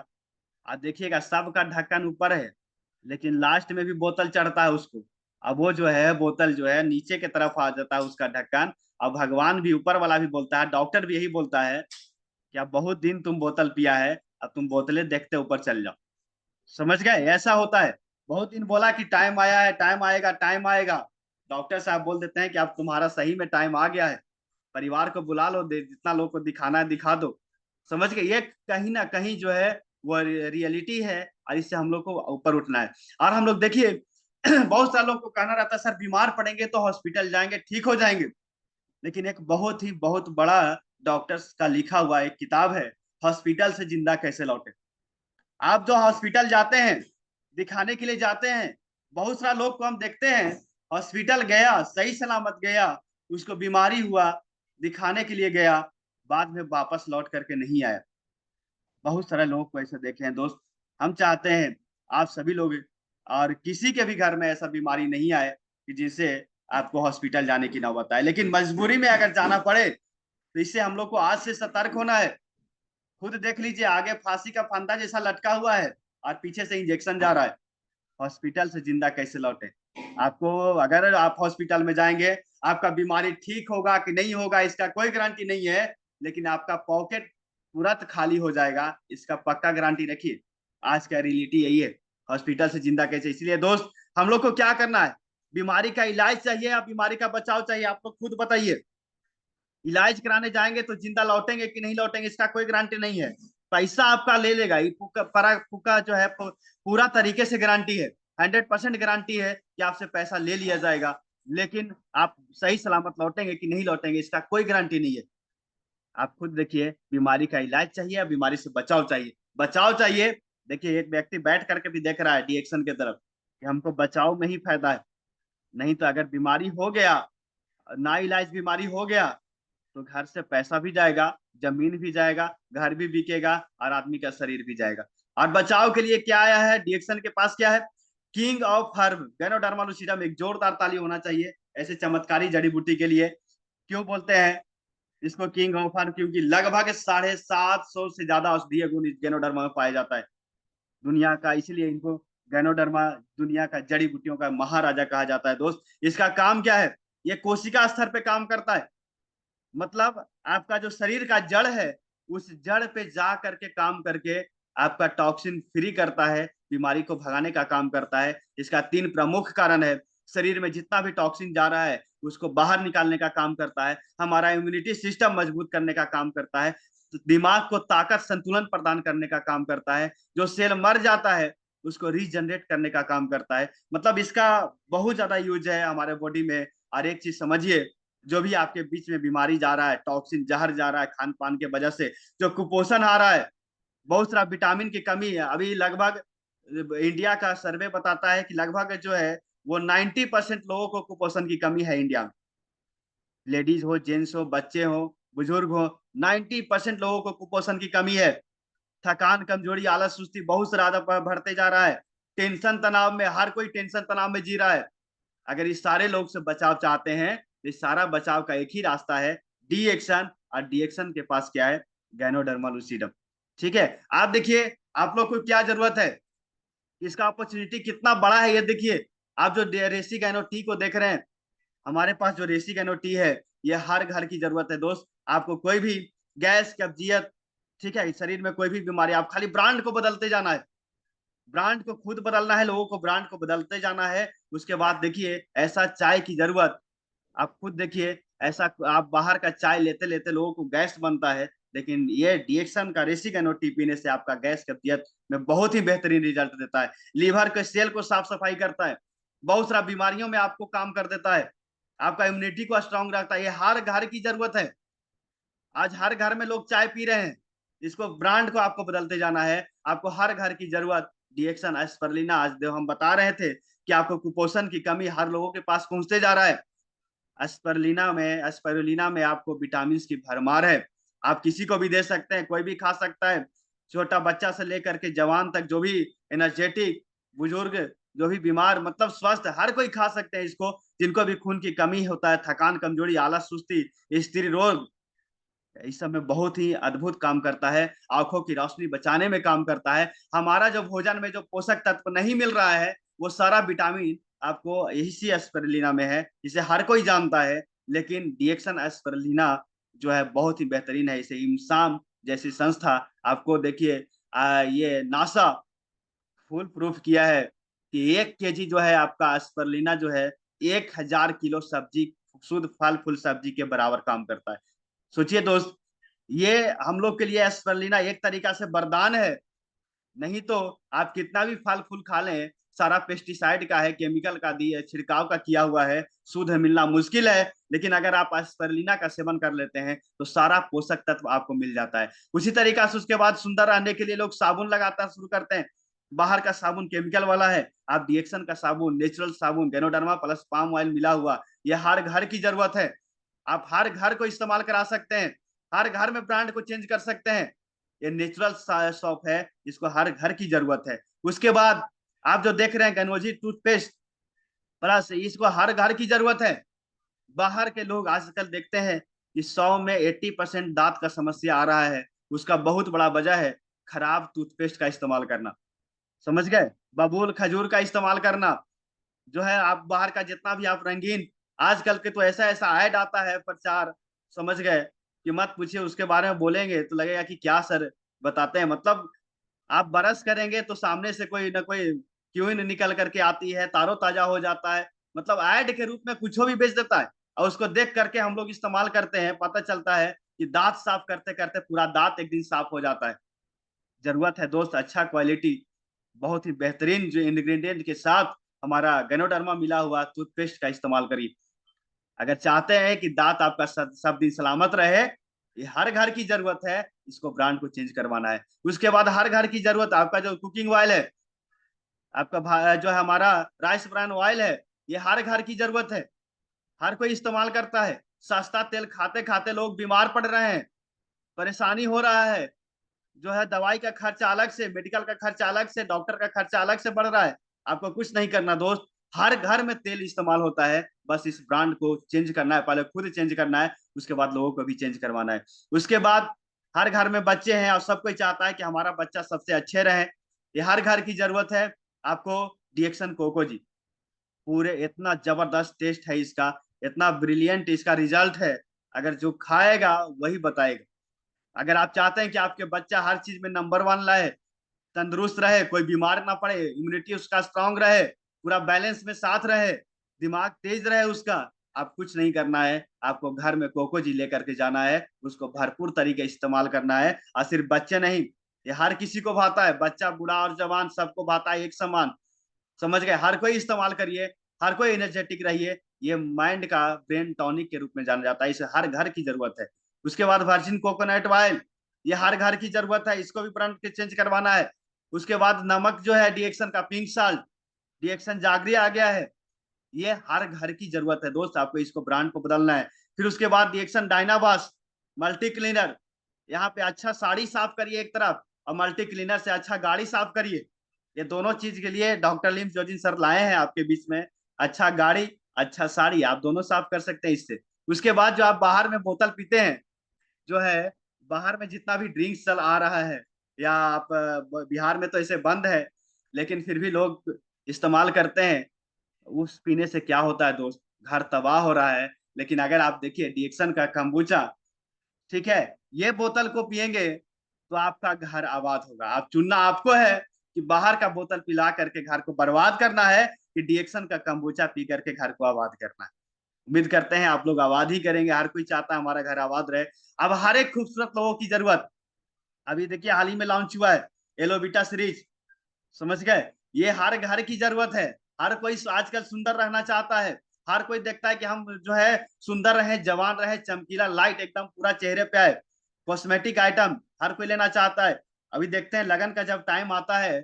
आप देखिएगा सबका ढक्कन ऊपर है लेकिन लास्ट में भी बोतल चढ़ता है उसको। अब वो जो है बोतल जो है नीचे की तरफ आ जाता है उसका ढक्कन। अब भगवान भी ऊपर वाला भी बोलता है, डॉक्टर भी यही बोलता है कि अब बहुत दिन तुम बोतल पिया है, अब तुम बोतलें देखते ऊपर चल जाओ। समझ गए, ऐसा होता है। बहुत दिन बोला कि टाइम आया है, टाइम आएगा, टाइम आएगा। डॉक्टर साहब बोल देते हैं कि अब तुम्हारा सही में टाइम आ गया है, परिवार को बुला लो, जितना लोग को दिखाना है दिखा दो। समझ गए, ये कहीं ना कहीं जो है वो रियलिटी है और इससे हम लोग को ऊपर उठना है। और हम लोग देखिए बहुत सारे लोग को कहना रहता है सर बीमार पड़ेंगे तो हॉस्पिटल जाएंगे ठीक हो जाएंगे। लेकिन एक बहुत बड़ा डॉक्टर्स का लिखा हुआ एक किताब है, हॉस्पिटल से जिंदा कैसे लौटे। आप जो हॉस्पिटल जाते हैं, दिखाने के लिए जाते हैं, बहुत सारा लोग को हम देखते हैं हॉस्पिटल गया सही सलामत गया, उसको बीमारी हुआ, दिखाने के लिए गया, बाद में वापस लौट करके नहीं आया। बहुत सारे लोग को ऐसे देखे हैं दोस्त। हम चाहते हैं आप सभी लोग और किसी के भी घर में ऐसा बीमारी नहीं आए कि जिससे आपको हॉस्पिटल जाने की नौबत आए, लेकिन मजबूरी में अगर जाना पड़े तो इससे हम लोग को आज से सतर्क होना है। खुद देख लीजिए आगे फांसी का फंदा जैसा लटका हुआ है और पीछे से इंजेक्शन जा रहा है। हॉस्पिटल से जिंदा कैसे लौटे। आपको अगर आप हॉस्पिटल में जाएंगे, आपका बीमारी ठीक होगा कि नहीं होगा इसका कोई गारंटी नहीं है, लेकिन आपका पॉकेट तुरंत खाली हो जाएगा इसका पक्का गारंटी रखिए। आज का रियलिटी यही है, हॉस्पिटल से जिंदा कैसे। इसलिए दोस्त हम लोग को क्या करना है, बीमारी का इलाज चाहिए या बीमारी का बचाव चाहिए, आप लोग खुद बताइए। इलाज कराने जाएंगे तो जिंदा लौटेंगे कि नहीं लौटेंगे इसका कोई गारंटी नहीं है। पैसा आपका ले लेगा, ये पुका जो है पूरा तरीके से गारंटी है, 100% गारंटी है कि आपसे पैसा ले लिया जाएगा, लेकिन आप सही सलामत लौटेंगे कि नहीं लौटेंगे इसका कोई गारंटी नहीं है। आप खुद देखिए, बीमारी का इलाज चाहिए या बीमारी से बचाव चाहिए। बचाव चाहिए। देखिए एक व्यक्ति बैठ करके भी देख रहा है डिएक्शन की तरफ कि हमको बचाव में ही फायदा है। नहीं तो अगर बीमारी हो गया, ना इलाज बीमारी हो गया, तो घर से पैसा भी जाएगा, जमीन भी जाएगा, घर भी बिकेगा और आदमी का शरीर भी जाएगा। और बचाव के लिए क्या आया है डिएक्शन के पास, क्या है, king of herb ganoderma lucidum. एक जोरदार ताली होना चाहिए ऐसे चमत्कारी जड़ी बूटी के लिए। क्यों बोलते हैं इसको किंग ऑफ हर्ब, क्योंकि लगभग 750 से ज्यादा औषधीय गुण इस गैनोडर्मा में पाया जाता है दुनिया का, इसलिए इनको गैनोडर्मा दुनिया का जड़ी बूटियों का महाराजा कहा जाता है दोस्त। इसका काम क्या है, ये कोशिका स्तर पे काम करता है। मतलब आपका जो शरीर का जड़ है उस जड़ पे जा करके काम करके आपका टॉक्सिन फ्री करता है, बीमारी को भगाने का काम करता है। इसका 3 प्रमुख कारण है, शरीर में जितना भी टॉक्सिन जा रहा है उसको बाहर निकालने का काम करता है, हमारा इम्यूनिटी सिस्टम मजबूत करने का काम करता है, दिमाग को ताकत संतुलन प्रदान करने का काम करता है, जो सेल मर जाता है उसको रीजनरेट करने का काम करता है। मतलब इसका बहुत ज्यादा यूज है हमारे बॉडी में। और एक चीज समझिए, जो भी आपके बीच में बीमारी जा रहा है, टॉक्सिन जहर जा रहा है खान पान के वजह से, जो कुपोषण आ रहा है, बहुत सारा विटामिन की कमी है। अभी लगभग इंडिया का सर्वे बताता है कि लगभग जो है वो 90% लोगों को कुपोषण की कमी है इंडिया में। लेडीज हो, जेंट्स हो, बच्चे हो, बुजुर्ग हो, 90% लोगों को कुपोषण की कमी है। थकान, कमजोरी, आलस, सुस्ती बहुत ज्यादा बढ़ते जा रहा है। टेंशन तनाव में, हर कोई टेंशन तनाव में जी रहा है। अगर इस सारे लोग से बचाव चाहते हैं तो इस सारा बचाव का एक ही रास्ता है, डी एक्शन। और डी एक्शन के पास क्या है? Ganoderma lucidum. ठीक है, आप देखिए आप लोग को क्या जरूरत है, इसका अपॉर्चुनिटी कितना बड़ा है ये देखिए। आप जो रेसी गैनो टी को देख रहे हैं, हमारे पास जो रेसी गैनो टी है, ये हर घर की जरूरत है दोस्त। आपको कोई भी गैस, कब्जियत, ठीक है, शरीर में कोई भी बीमारी, आप खाली ब्रांड को बदलते जाना है। ब्रांड को खुद बदलना है, लोगों को ब्रांड को बदलते जाना है। उसके बाद देखिए ऐसा चाय की जरूरत, आप खुद देखिए, ऐसा आप बाहर का चाय लेते लेते लोगों को गैस बनता है, लेकिन ये डीएक्शन का रेसिक एनओटी पीने से आपका गैस कब्जियत में बहुत ही बेहतरीन रिजल्ट देता है। लीवर के सेल को साफ सफाई करता है, बहुत सारा बीमारियों में आपको काम कर देता है, आपका इम्यूनिटी को स्ट्रांग रखता है। ये हर घर की जरूरत है। आज हर घर में लोग चाय पी रहे हैं, इसको ब्रांड को आपको बदलते जाना है। आपको हर घर की जरूरत डीएक्शन एस्परलिना, आज जो हम बता रहे थे कि आपको कुपोषण की कमी हर लोगों के पास पहुंचते जा रहा है। एस्परुलिना में आपको विटामिन की भरमार है। आप किसी को भी दे सकते हैं, कोई भी खा सकता है, छोटा बच्चा से लेकर के जवान तक, जो भी एनर्जेटिक, बुजुर्ग, जो भी बीमार, मतलब स्वस्थ, हर कोई खा सकते हैं इसको। जिनको भी खून की कमी होता है, थकान, कमजोरी, आलस, सुस्ती, स्त्री रोग, इस सब में बहुत ही अद्भुत काम करता है। आंखों की रोशनी बचाने में काम करता है। हमारा जो भोजन में जो पोषक तत्व नहीं मिल रहा है, वो सारा विटामिन आपको इसी एस्पिरुलिना में है, जिसे हर कोई जानता है। लेकिन डीएक्शन एस्पिरुलिना जो है बहुत ही बेहतरीन है। इसे इम्साम जैसी संस्था, आपको देखिए ये नासा फुल प्रूफ किया है कि 1 केजी जो है आपका एस्पिरुलिना जो है, 1000 किलो सब्जी, शुद्ध फल फूल सब्जी के बराबर काम करता है। सोचिए दोस्त, ये हम लोग के लिए एस्पिरुलिना एक तरीका से वरदान है। नहीं तो आप कितना भी फल फूल खा लें, सारा पेस्टिसाइड का है, केमिकल का दिए छिड़काव का किया हुआ है, शुद्ध मिलना मुश्किल है। लेकिन अगर आप एस्पिरुलिना का सेवन कर लेते हैं तो सारा पोषक तत्व आपको मिल जाता है। उसी तरीका से उसके बाद सुंदर रहने के लिए लोग साबुन लगाना शुरू करते हैं। बाहर का साबुन केमिकल वाला है, आप डीएक्शन का साबुन, नेचुरल साबुन, गैनोडर्मा प्लस पाम ऑयल मिला हुआ, ये हर घर की जरूरत है। आप हर घर को इस्तेमाल करा सकते हैं, हर घर में ब्रांड को चेंज कर सकते हैं। ये नेचुरल शॉप है, इसको हर घर की जरूरत है। उसके बाद आप जो देख रहे हैं गनोजी टूथपेस्ट प्लस, इसको हर घर की जरूरत है। बाहर के लोग आजकल देखते हैं कि 100 में 80% दांत का समस्या आ रहा है। उसका बहुत बड़ा वजह है खराब टूथपेस्ट का इस्तेमाल करना। समझ गए? बबूल खजूर का इस्तेमाल करना, जो है आप बाहर का जितना भी आप रंगीन, आजकल के तो ऐसा ऐसा ऐड आता है, प्रचार, समझ गए, कि मत पूछिए। उसके बारे में बोलेंगे तो लगेगा कि क्या सर बताते हैं। मतलब आप बरस करेंगे तो सामने से कोई ना कोई क्यून निकल करके आती है, तारो ताजा हो जाता है। मतलब ऐड के रूप में कुछ भी बेच देता है, और उसको देख करके हम लोग इस्तेमाल करते हैं। पता चलता है कि दांत साफ करते करते पूरा दांत एक दिन साफ हो जाता है। जरूरत है दोस्त अच्छा क्वालिटी, बहुत ही बेहतरीन जो इंग्रेडिएंट के साथ हमारा गैनोडर्मा मिला हुआ टूथपेस्ट का इस्तेमाल करिए। अगर चाहते हैं कि दांत आपका सब दिन सलामत रहे, ये हर घर की जरूरत है, इसको ब्रांड को चेंज करवाना है। उसके बाद हर घर की जरूरत, आपका जो कुकिंग ऑयल है, आपका जो है हमारा राइस ब्रान ऑयल है, ये हर घर की जरूरत है, हर कोई इस्तेमाल करता है। सस्ता तेल खाते खाते लोग बीमार पड़ रहे हैं, परेशानी हो रहा है, जो है दवाई का खर्चा अलग से, मेडिकल का खर्चा अलग से, डॉक्टर का खर्चा अलग से बढ़ रहा है। आपको कुछ नहीं करना दोस्त, हर घर में तेल इस्तेमाल होता है, बस इस ब्रांड को चेंज करना है। पहले खुद चेंज करना है, उसके बाद लोगों को भी चेंज करवाना है। उसके बाद हर घर में बच्चे हैं और सब कोई चाहता है कि हमारा बच्चा सबसे अच्छे रहे, ये हर घर की जरूरत है। आपको डीएक्शन कोको जी, पूरे इतना जबरदस्त टेस्ट है इसका, इतना ब्रिलियंट इसका रिजल्ट है, अगर जो खाएगा वही बताएगा। अगर आप चाहते हैं कि आपके बच्चा हर चीज में नंबर 1 लाए, तंदुरुस्त रहे, कोई बीमार ना पड़े, इम्यूनिटी उसका स्ट्रांग रहे, पूरा बैलेंस में साथ रहे, दिमाग तेज रहे उसका, आप कुछ नहीं करना है, आपको घर में कोको जी लेकर के जाना है, उसको भरपूर तरीके इस्तेमाल करना है। और सिर्फ बच्चे नहीं, ये हर किसी को भाता है, बच्चा, बूढ़ा और जवान सबको भाता है एक समान। समझ गए? हर कोई इस्तेमाल करिए, हर कोई एनर्जेटिक रहिए। ये माइंड का ब्रेन टॉनिक के रूप में जाना जाता है, इसे हर घर की जरूरत है। उसके बाद वर्जिन कोकोनट ऑयल, ये हर घर की जरूरत है, इसको भी ब्रांड के चेंज करवाना है। उसके बाद नमक जो है डीएक्शन का पिंक साल्ट, डीएक्शन जागरी आ गया है, ये हर घर की जरूरत है दोस्त, आपको इसको ब्रांड को बदलना है। फिर उसके बाद डिएक्सन डायनाबास मल्टी क्लीनर, यहाँ पे अच्छा साड़ी साफ करिए एक तरफ, और मल्टी क्लीनर से अच्छा गाड़ी साफ करिए। ये दोनों चीज के लिए डॉक्टर लिम्स जोजिन सर लाए हैं आपके बीच में। अच्छा गाड़ी, अच्छा साड़ी, आप दोनों साफ कर सकते हैं इससे। उसके बाद जो आप बाहर में बोतल पीते हैं, जो है बाहर में जितना भी ड्रिंक्स चल आ रहा है, या आप बिहार में तो इसे बंद है, लेकिन फिर भी लोग इस्तेमाल करते हैं। उस पीने से क्या होता है दोस्त, घर तबाह हो रहा है। लेकिन अगर आप देखिए डिएक्सन का कम्बुचा, ठीक है, ये बोतल को पियेंगे तो आपका घर आबाद होगा। आप चुनना आपको है कि बाहर का बोतल पिला करके घर को बर्बाद करना है, कि डिएक्सन का कम्बुचा पी करके घर को आबाद करना है। उम्मीद करते हैं आप लोग आबाद ही करेंगे, हर कोई चाहता है हमारा घर आबाद रहे। अब हर एक खूबसूरत लोगों की जरूरत, अभी देखिए हाल ही में लॉन्च हुआ है एलोविटा सीरीज, समझ गए? ये हर घर की जरूरत है। हर कोई आजकल सुंदर रहना चाहता है। हर कोई देखता है कि हम जो है सुंदर रहे, जवान रहे, चमकीला लाइट एकदम पूरा चेहरे पे आए। कॉस्मेटिक आइटम हर कोई लेना चाहता है। अभी देखते हैं लगन का जब टाइम आता है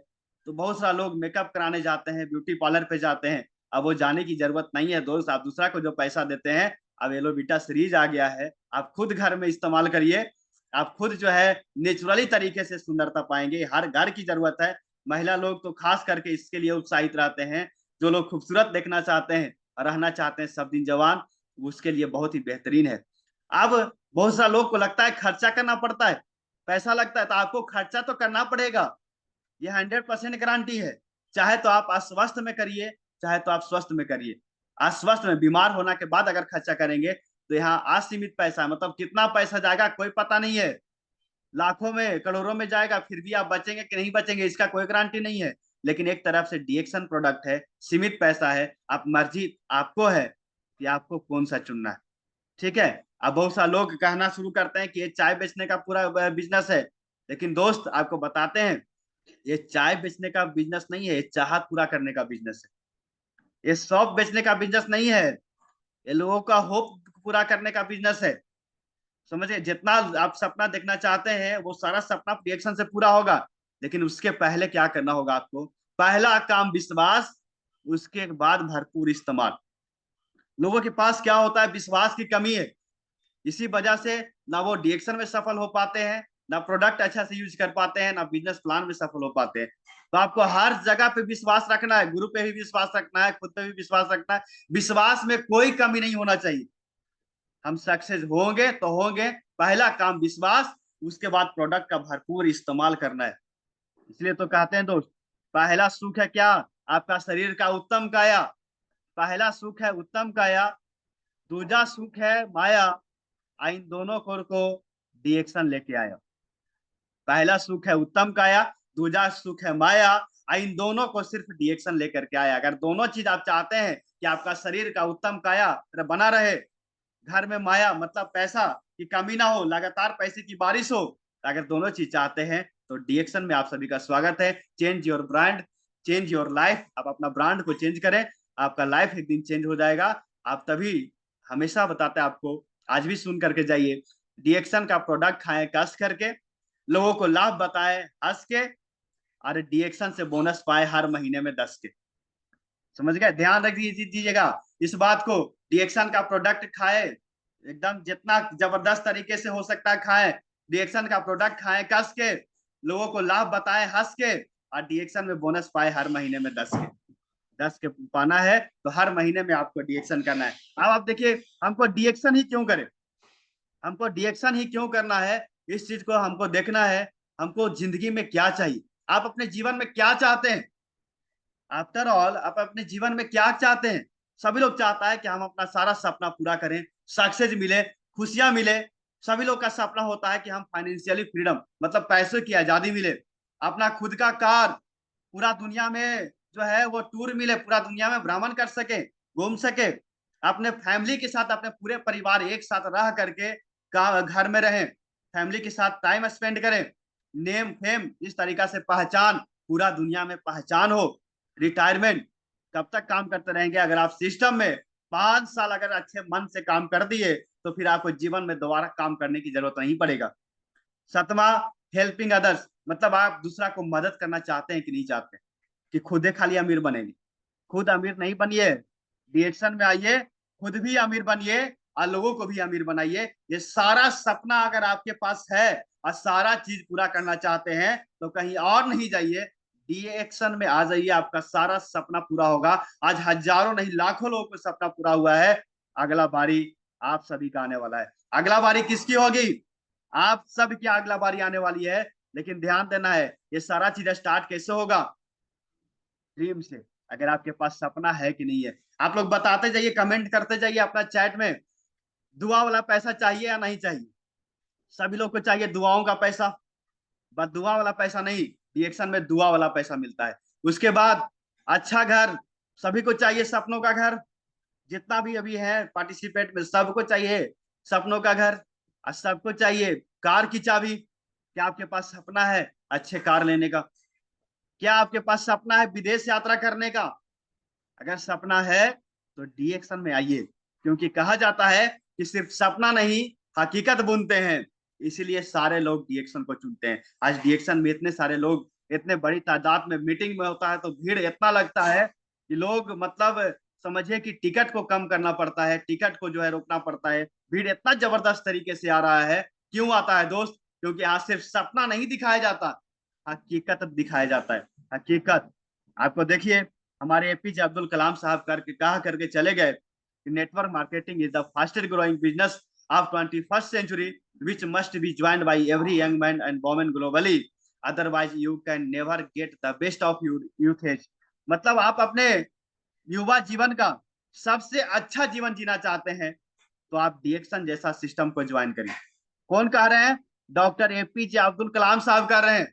तो बहुत सारा लोग मेकअप कराने जाते हैं, ब्यूटी पार्लर पे जाते हैं। अब वो जाने की जरूरत नहीं है दोस्त, आप दूसरा को जो पैसा देते हैं। अब एलोविटा सीरीज आ गया है, आप खुद घर में इस्तेमाल करिए। आप खुद जो है नेचुरली तरीके से सुंदरता पाएंगे, हर घर की जरूरत है। महिला लोग तो खास करके इसके लिए उत्साहित रहते हैं, जो लोग खूबसूरत देखना चाहते हैं, रहना चाहते हैं सब दिन जवान, उसके लिए बहुत ही बेहतरीन है। अब बहुत सारे लोग को लगता है खर्चा करना पड़ता है, पैसा लगता है, तो आपको खर्चा तो करना पड़ेगा। ये 100% गारंटी है। चाहे तो आप अस्वस्थ में करिए, चाहे तो आप स्वस्थ में करिए। अस्वस्थ में बीमार होने के बाद अगर खर्चा करेंगे तो यहाँ असीमित पैसा है, मतलब कितना पैसा जाएगा कोई पता नहीं है। लाखों में करोड़ों में जाएगा, फिर भी आप बचेंगे कि नहीं बचेंगे इसका कोई गारंटी नहीं है। लेकिन एक तरफ से डिएक्सन प्रोडक्ट है, सीमित पैसा है, आप मर्जी आपको है कि आपको कौन सा चुनना है। ठीक है। अब बहुत सारे लोग कहना शुरू करते हैं कि ये चाय बेचने का पूरा बिजनेस है। लेकिन दोस्त आपको बताते हैं, ये चाय बेचने का बिजनेस नहीं है, ये चाहत पूरा करने का बिजनेस है। ये शॉप बेचने का बिजनेस नहीं है, ये लोगों का होप पूरा करने का बिजनेस है। समझिए, जितना आप सपना देखना चाहते हैं वो सारा सपना रिएक्शन से पूरा होगा। लेकिन उसके पहले क्या करना होगा आपको? पहला काम विश्वास, उसके बाद भरपूर इस्तेमाल। लोगों के पास क्या होता है, विश्वास की कमी है। इसी वजह से ना वो डिएक्शन में सफल हो पाते हैं, ना प्रोडक्ट अच्छा से यूज कर पाते हैं, ना बिजनेस प्लान में सफल हो पाते हैं। तो आपको हर जगह पे विश्वास रखना है, गुरु पे भी विश्वास रखना है, खुद पे भी विश्वास रखना है। विश्वास में कोई कमी नहीं होना चाहिए। हम सक्सेस होंगे तो होंगे, पहला काम विश्वास, उसके बाद प्रोडक्ट का भरपूर इस्तेमाल करना है। इसलिए तो कहते हैं दोस्त, पहला सुख है क्या? आपका शरीर का उत्तम काया। पहला सुख है उत्तम काया, दूजा सुख है माया, इन दोनों को डिएक्शन लेके आया। पहला सुख है उत्तम काया, दूजा सुख है माया, इन दोनों को सिर्फ डिएक्शन लेकर के आया। अगर दोनों चीज आप चाहते हैं कि आपका शरीर का उत्तम काया बना रहे, घर में माया मतलब पैसा की कमी ना हो, लगातार पैसे की बारिश हो, तो अगर दोनों चीज चाहते हैं तो डिएक्शन में आप सभी का स्वागत है। Change your brand, change your life. आप अपना ब्रांड को चेंज करें, आपका लाइफ एक दिन चेंज हो जाएगा। आप तभी, हमेशा बताते हैं आपको, आज भी सुन करके जाइए, डिएक्शन का प्रोडक्ट खाएं कस करके, लोगों को लाभ बताएं हंस के, और डिएक्शन से बोनस पाए हर महीने में 10 के। समझ गए? ध्यान रख दीजिएगा इस बात को। डिएक्शन का प्रोडक्ट खाए, एकदम जितना जबरदस्त तरीके से हो सकता है खाएं। डिएक्शन का प्रोडक्ट खाएं कस के, लोगों को लाभ बताएं हंस के, और डिएक्शन में बोनस पाए हर महीने में 10 के। 10 के पाना है तो हर महीने में आपको डिएक्शन करना है। अब आप देखिए, हमको डिएक्शन ही क्यों करें, हमको डिएक्शन ही क्यों करना है, इस चीज को हमको देखना है। हमको जिंदगी में क्या चाहिए, आप अपने जीवन में क्या चाहते हैं? आफ्टर ऑल आप अपने जीवन में क्या चाहते हैं? सभी लोग चाहता है कि हम अपना सारा सपना पूरा करें, सक्सेस मिले, खुशियां मिले। सभी लोग का सपना होता है कि हम फाइनेंशियली फ्रीडम, मतलब पैसों की आजादी मिले, अपना खुद का कार, पूरा दुनिया में जो है वो टूर मिले, पूरा दुनिया में भ्रमण कर सके, घूम सके, अपने फैमिली के साथ, अपने पूरे परिवार एक साथ रह करके घर में रहें, फैमिली के साथ टाइम स्पेंड करें, नेम फेम इस तरीका से पहचान, पूरा दुनिया में पहचान हो। रिटायरमेंट कब तक काम करते रहेंगे? अगर आप सिस्टम में 5 साल अगर अच्छे मन से काम कर दिए तो फिर आपको जीवन में दोबारा काम करने की जरूरत नहीं पड़ेगा। सतवा, हेल्पिंग अदर्स, मतलब आप दूसरा को मदद करना चाहते हैं कि नहीं चाहते? कि खुद खाली अमीर बनेंगे? खुद अमीर नहीं बनिए, डीएक्शन में आइए, खुद भी अमीर बनिए और लोगों को भी अमीर बनाइए। ये सारा सपना अगर आपके पास है और सारा चीज पूरा करना चाहते हैं तो कहीं और नहीं जाइए, डीएक्शन में आ जाइए, आपका सारा सपना पूरा होगा। आज हजारों नहीं लाखों लोगों का सपना पूरा हुआ है। अगला बारी आप सभी का आने वाला है। अगला बारी किसकी होगी? आप सब की अगला बारी आने वाली है। लेकिन ध्यान देना है, ये सारा चीज स्टार्ट कैसे होगा? ड्रीम से। अगर आपके पास सपना है कि नहीं है, आप लोग बताते जाइए, कमेंट करते जाइए अपना चैट में। दुआ वाला पैसा चाहिए या नहीं चाहिए? सभी लोग को चाहिए दुआओं का पैसा, बस दुआ वाला पैसा नहीं, रिएक्शन में दुआ वाला पैसा मिलता है। उसके बाद अच्छा घर, सभी को चाहिए सपनों का घर। जितना भी अभी है पार्टिसिपेट में, सबको चाहिए सपनों का घर और सबको चाहिए कार की चाबी। क्या आपके पास सपना है अच्छे कार लेने का? क्या आपके पास सपना है विदेश यात्रा करने का? अगर सपना है तो डीएक्शन में आइए, क्योंकि कहा जाता है कि सिर्फ सपना नहीं, हकीकत बुनते हैं। इसीलिए सारे लोग डीएक्शन को चुनते हैं। आज डीएक्शन में इतने सारे लोग, इतने बड़ी तादाद में मीटिंग में होता है तो भीड़ इतना लगता है कि लोग मतलब समझिए कि टिकट को कम करना पड़ता है, टिकट को जो है रोकना पड़ता है। भीड़ इतना जबरदस्त तरीके से आ रहा है। क्यों आता है दोस्त? क्योंकि आज सिर्फ सपना नहीं दिखाया जाता, हकीकत दिखाया जाता है। हकीकत आपको देखिए, हमारे एपीजे अब्दुल कलाम साहब करके कहा करके चले गए कि network marketing is the fastest growing business of 21st century which must be joined by every young man and women globally, otherwise you can never get the best of youth age. मतलब आप अपने युवा जीवन का सबसे अच्छा जीवन जीना चाहते हैं तो आप डीएक्शन जैसा सिस्टम को ज्वाइन करिए। कौन कह रहे हैं? डॉक्टर एपीजे अब्दुल कलाम साहब कह रहे हैं।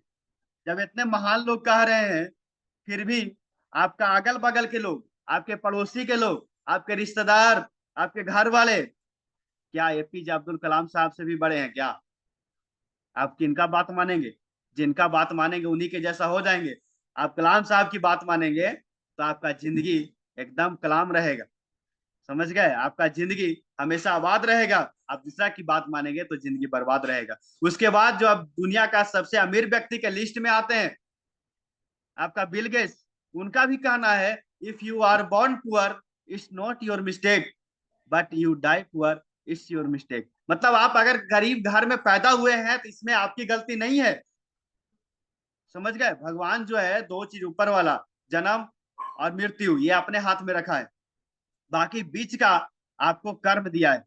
जब इतने महान लोग कह रहे हैं, फिर भी आपका अगल बगल के लोग, आपके पड़ोसी के लोग, आपके रिश्तेदार, आपके घर वाले, क्या एपीजे अब्दुल कलाम साहब से भी बड़े हैं क्या? आप किनका बात मानेंगे? जिनका बात मानेंगे उन्हीं के जैसा हो जाएंगे। आप कलाम साहब की बात मानेंगे तो आपका जिंदगी एकदम कलाम रहेगा। समझ गए? आपका जिंदगी हमेशा आबाद रहेगा। आप दूसरा की बात मानेंगे तो जिंदगी बर्बाद रहेगा। उसके बाद जो अब दुनिया का सबसे अमीर व्यक्ति के लिस्ट में आते हैं, आपका बिल गेट्स, उनका भी कहना है if you are born poor it's not your mistake, but you die poor it's your mistake. मतलब आप अगर गरीब घर में पैदा हुए हैं तो इसमें आपकी गलती नहीं है। समझ गए? भगवान जो है दो चीज ऊपर वाला, जन्म और मृत्यु, ये अपने हाथ में रखा है। बाकी बीच का आपको कर्म दिया है।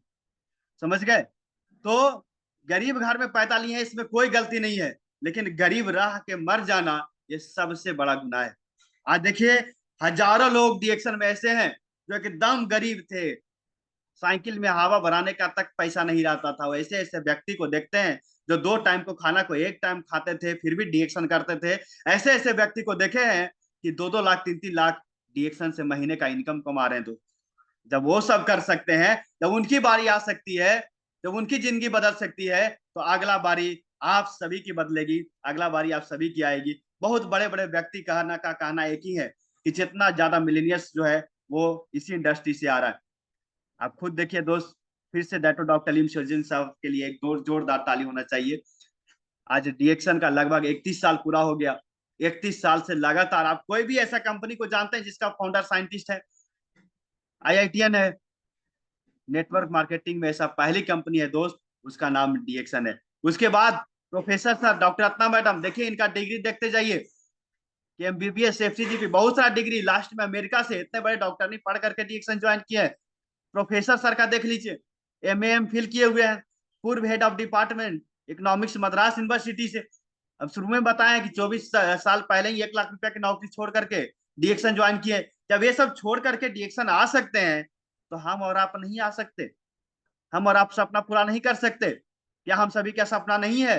समझ गए? तो गरीब घर में पैदा लिए हैं, इसमें कोई गलती नहीं है। लेकिन गरीब रह के मर जाना, ये सबसे बड़ा गुनाह है। आज देखिए, हजारों लोग डीएक्शन में ऐसे हैं जो एकदम गरीब थे, साइकिल में हवा भराने का तक पैसा नहीं रहता था। वैसे ऐसे व्यक्ति को देखते हैं जो 2 टाइम को खाना को 1 टाइम खाते थे फिर भी डीएक्शन करते थे। ऐसे ऐसे व्यक्ति को देखे हैं कि 2-2 लाख 3-3 लाख डीएक्शन से महीने का इनकम कमा रहे हैं। तो जब वो सब कर सकते हैं, जब उनकी बारी आ सकती है, जब उनकी जिंदगी बदल सकती है, तो अगला बारी आप सभी की बदलेगी, अगला बारी आप सभी की आएगी। बहुत बड़े बड़े व्यक्ति कहना एक ही है कि जितना ज्यादा मिलीनियर्स जो है वो इसी इंडस्ट्री से आ रहा है। आप खुद देखिए दोस्त, फिर से डॉक्टर अलीम शर्जील साहब के लिए एक जोरदार ताली होना चाहिए। आज डीएक्शन का लगभग 31 साल पूरा हो गया। 31 साल से लगातार, आप कोई भी ऐसा कंपनी को जानते हैं जिसका फाउंडर साइंटिस्ट है, आईआईटीएन है? नेटवर्क मार्केटिंग में ऐसा पहली कंपनी है दोस्त, उसका नाम डीएक्शन है। उसके बाद professor sir doctor Ratna madam, देखिए इनका डिग्री देखते जाइए कि एमबीबीएस, एफसीजीपी, बहुत सारा डिग्री, लास्ट में अमेरिका से इतने बड़े डॉक्टर ने पढ़ करके डीएक्शन ज्वाइन किया है। प्रोफेसर सर का देख लीजिए, एमए एमफिल किए हुए हैं, पूर्व head of department economics Madras university से। अब शुरू में बताया कि 24 साल पहले ही 1 लाख रुपए की नौकरी छोड़ करके डीएक्शन ज्वाइन किए। जब ये सब छोड़ करके डीएक्शन आ सकते हैं तो हम और आप नहीं आ सकते? हम और आप सपना पूरा नहीं कर सकते? क्या हम सभी का सपना नहीं है?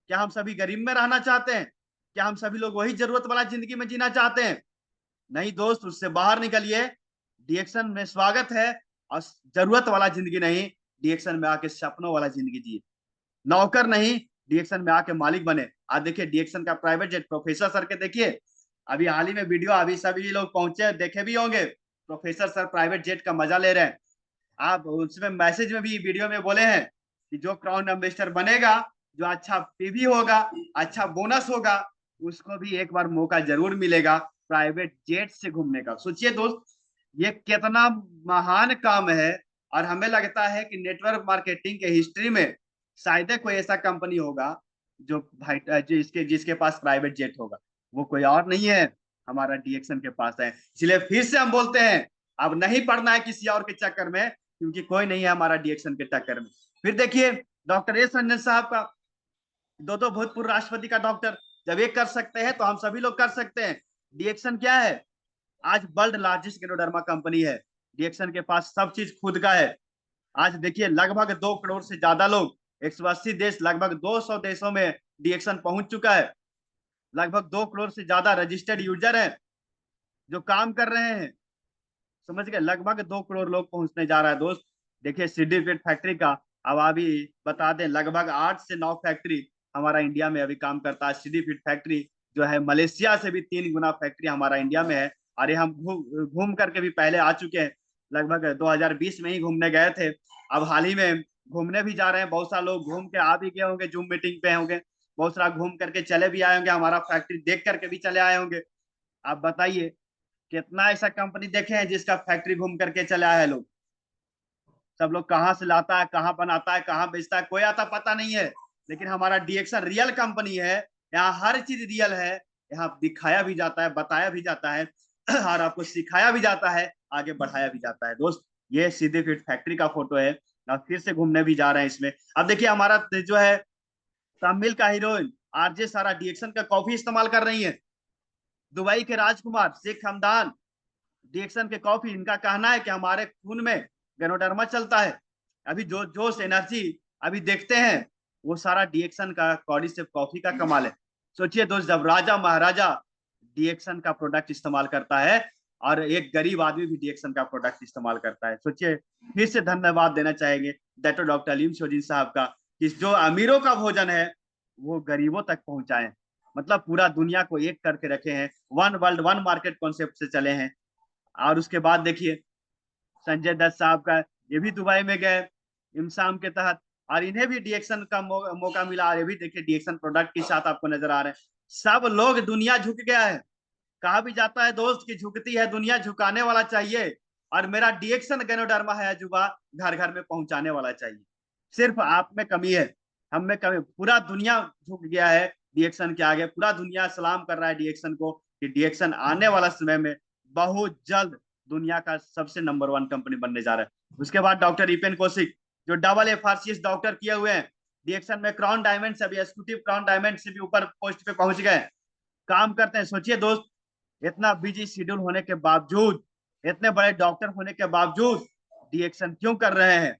क्या हम सभी गरीब में रहना चाहते हैं? क्या हम सभी लोग वही जरूरत वाला जिंदगी में जीना चाहते हैं? नहीं दोस्त, उससे बाहर निकलिए। डीएक्शन में स्वागत है। और जरूरत वाला जिंदगी नहीं, डीएक्शन में आके सपनों वाला जिंदगी जिए। नौकर नहीं, डीएक्शन में आके मालिक बने। आज देखिए डीएक्शन का प्राइवेट जेट, प्रोफेसर सर के देखिए, अभी हाल ही में वीडियो अभी सभी लोग पहुंचे देखे भी होंगे, प्रोफेसर सर प्राइवेट जेट का मजा ले रहे हैं। आप उसमें मैसेज में भी वीडियो में बोले हैं कि जो क्राउन एम्बेसडर बनेगा, जो अच्छा पीवी होगा, अच्छा बोनस होगा, उसको भी एक बार मौका जरूर मिलेगा प्राइवेट जेट से घूमने का। सोचिए दोस्त, ये कितना महान काम है। और हमें लगता है कि नेटवर्क मार्केटिंग के हिस्ट्री में शायद ही कोई ऐसा कंपनी होगा जो भाई जिसके जिसके पास प्राइवेट जेट होगा। वो कोई और नहीं है, हमारा डीएक्सन के पास है। इसलिए फिर से हम बोलते हैं, अब नहीं पढ़ना है किसी और के चक्कर में, क्योंकि कोई नहीं है हमारा डीएक्सन के चक्कर में। फिर देखिए डॉक्टर एस रंजन साहब का, दो दो भूतपूर्व राष्ट्रपति का डॉक्टर, जब ये कर सकते हैं तो हम सभी लोग कर सकते हैं। डीएक्सन क्या है? आज वर्ल्ड लार्जेस्ट गैनोडर्मा कंपनी है। डीएक्सन के पास सब चीज खुद का है। आज देखिए लगभग 2 करोड़ से ज्यादा लोग, 180 देश, लगभग 200 देशों में डीएक्सन पहुंच चुका है। लगभग 2 करोड़ से ज्यादा रजिस्टर्ड यूजर हैं जो काम कर रहे हैं। समझ गए, लगभग 2 करोड़ लोग पहुंचने जा रहा है दोस्त। देखिए सिड्डीफिट फैक्ट्री का, अब अभी बता दें, लगभग 8 से 9 फैक्ट्री हमारा इंडिया में अभी काम करता है। सिड्डीफिट फैक्ट्री जो है मलेशिया से भी 3 गुना फैक्ट्री हमारा इंडिया में है। अरे हम घूम करके भी पहले आ चुके हैं, लगभग 2020 में ही घूमने गए थे। अब हाल ही में घूमने भी जा रहे हैं। बहुत सारे लोग घूम के आ भी गए होंगे, जूम मीटिंग पे होंगे। बहुत सारा घूम करके चले भी आए होंगे, हमारा फैक्ट्री देख करके भी चले आए होंगे। आप बताइए कितना ऐसा कंपनी देखे हैं जिसका फैक्ट्री घूम करके चले आए हैं लोग। सब लोग कहाँ से लाता है, कहाँ बनाता है, कहाँ बेचता है, कोई आता पता नहीं है। लेकिन हमारा डीएक्सन रियल कंपनी है। यहाँ हर चीज रियल है। यहाँ दिखाया भी जाता है, बताया भी जाता है और आपको सिखाया भी जाता है, आगे बढ़ाया भी जाता है दोस्त। ये सीधे फिट फैक्ट्री का फोटो है। और फिर से घूमने भी जा रहे हैं इसमें। अब देखिए हमारा जो है तमिल का हीरोइन आरजे सारा डीएक्सन का कॉफी इस्तेमाल कर रही है। दुबई के राजकुमार शेख हमदान डीएक्सन के कॉफी, इनका कहना है कि हमारे खून में गैनोडर्मा चलता है। अभी जो जोश एनर्जी अभी देखते हैं, वो सारा डीएक्सन का कॉर्डिसेप कॉफी का कमाल है। सोचिए दोस्त, जब राजा महाराजा डीएक्सन का प्रोडक्ट इस्तेमाल करता है और एक गरीब आदमी भी डीएक्सन का प्रोडक्ट इस्तेमाल करता है, सोचिए। फिर से धन्यवाद देना चाहेंगे डॉक्टर अलीम शोजिन साहब का, कि जो अमीरों का भोजन है वो गरीबों तक पहुंचाएं। मतलब पूरा दुनिया को एक करके रखे हैं, one world one market concept से चले हैं। और उसके बाद देखिए संजय दत्त साहब का, ये भी दुबई में गए इमसाम के तहत, और इन्हें भी डीएक्शन का मौका मिला। और ये भी देखिए डीएक्शन प्रोडक्ट के साथ आपको नजर आ रहे हैं। सब लोग, दुनिया झुक गया है। कहा भी जाता है दोस्त की झुकती है दुनिया, झुकाने वाला चाहिए। और मेरा डीएक्शन गैनोडर्मा है अजूबा, घर घर में पहुंचाने वाला चाहिए। सिर्फ आप में कमी है, हम में कमी। पूरा दुनिया झुक गया है डीएक्शन के आगे। पूरा दुनिया सलाम कर रहा है डीएक्शन को, कि डीएक्शन आने वाला समय में बहुत जल्द दुनिया का सबसे नंबर 1 कंपनी बनने जा रहा है। उसके बाद डॉक्टर इपेन कौशिक, जो डबल एफआरसीएस डॉक्टर किए हुए हैं, डीएक्शन में क्राउन डायमंड से भी, एग्जीक्यूटिव क्राउन डायमंड से भी ऊपर पोस्ट पे पहुंच गए, काम करते हैं। सोचिए दोस्त, इतना बिजी शेड्यूल होने के बावजूद, इतने बड़े डॉक्टर होने के बावजूद डीएक्शन क्यों कर रहे हैं?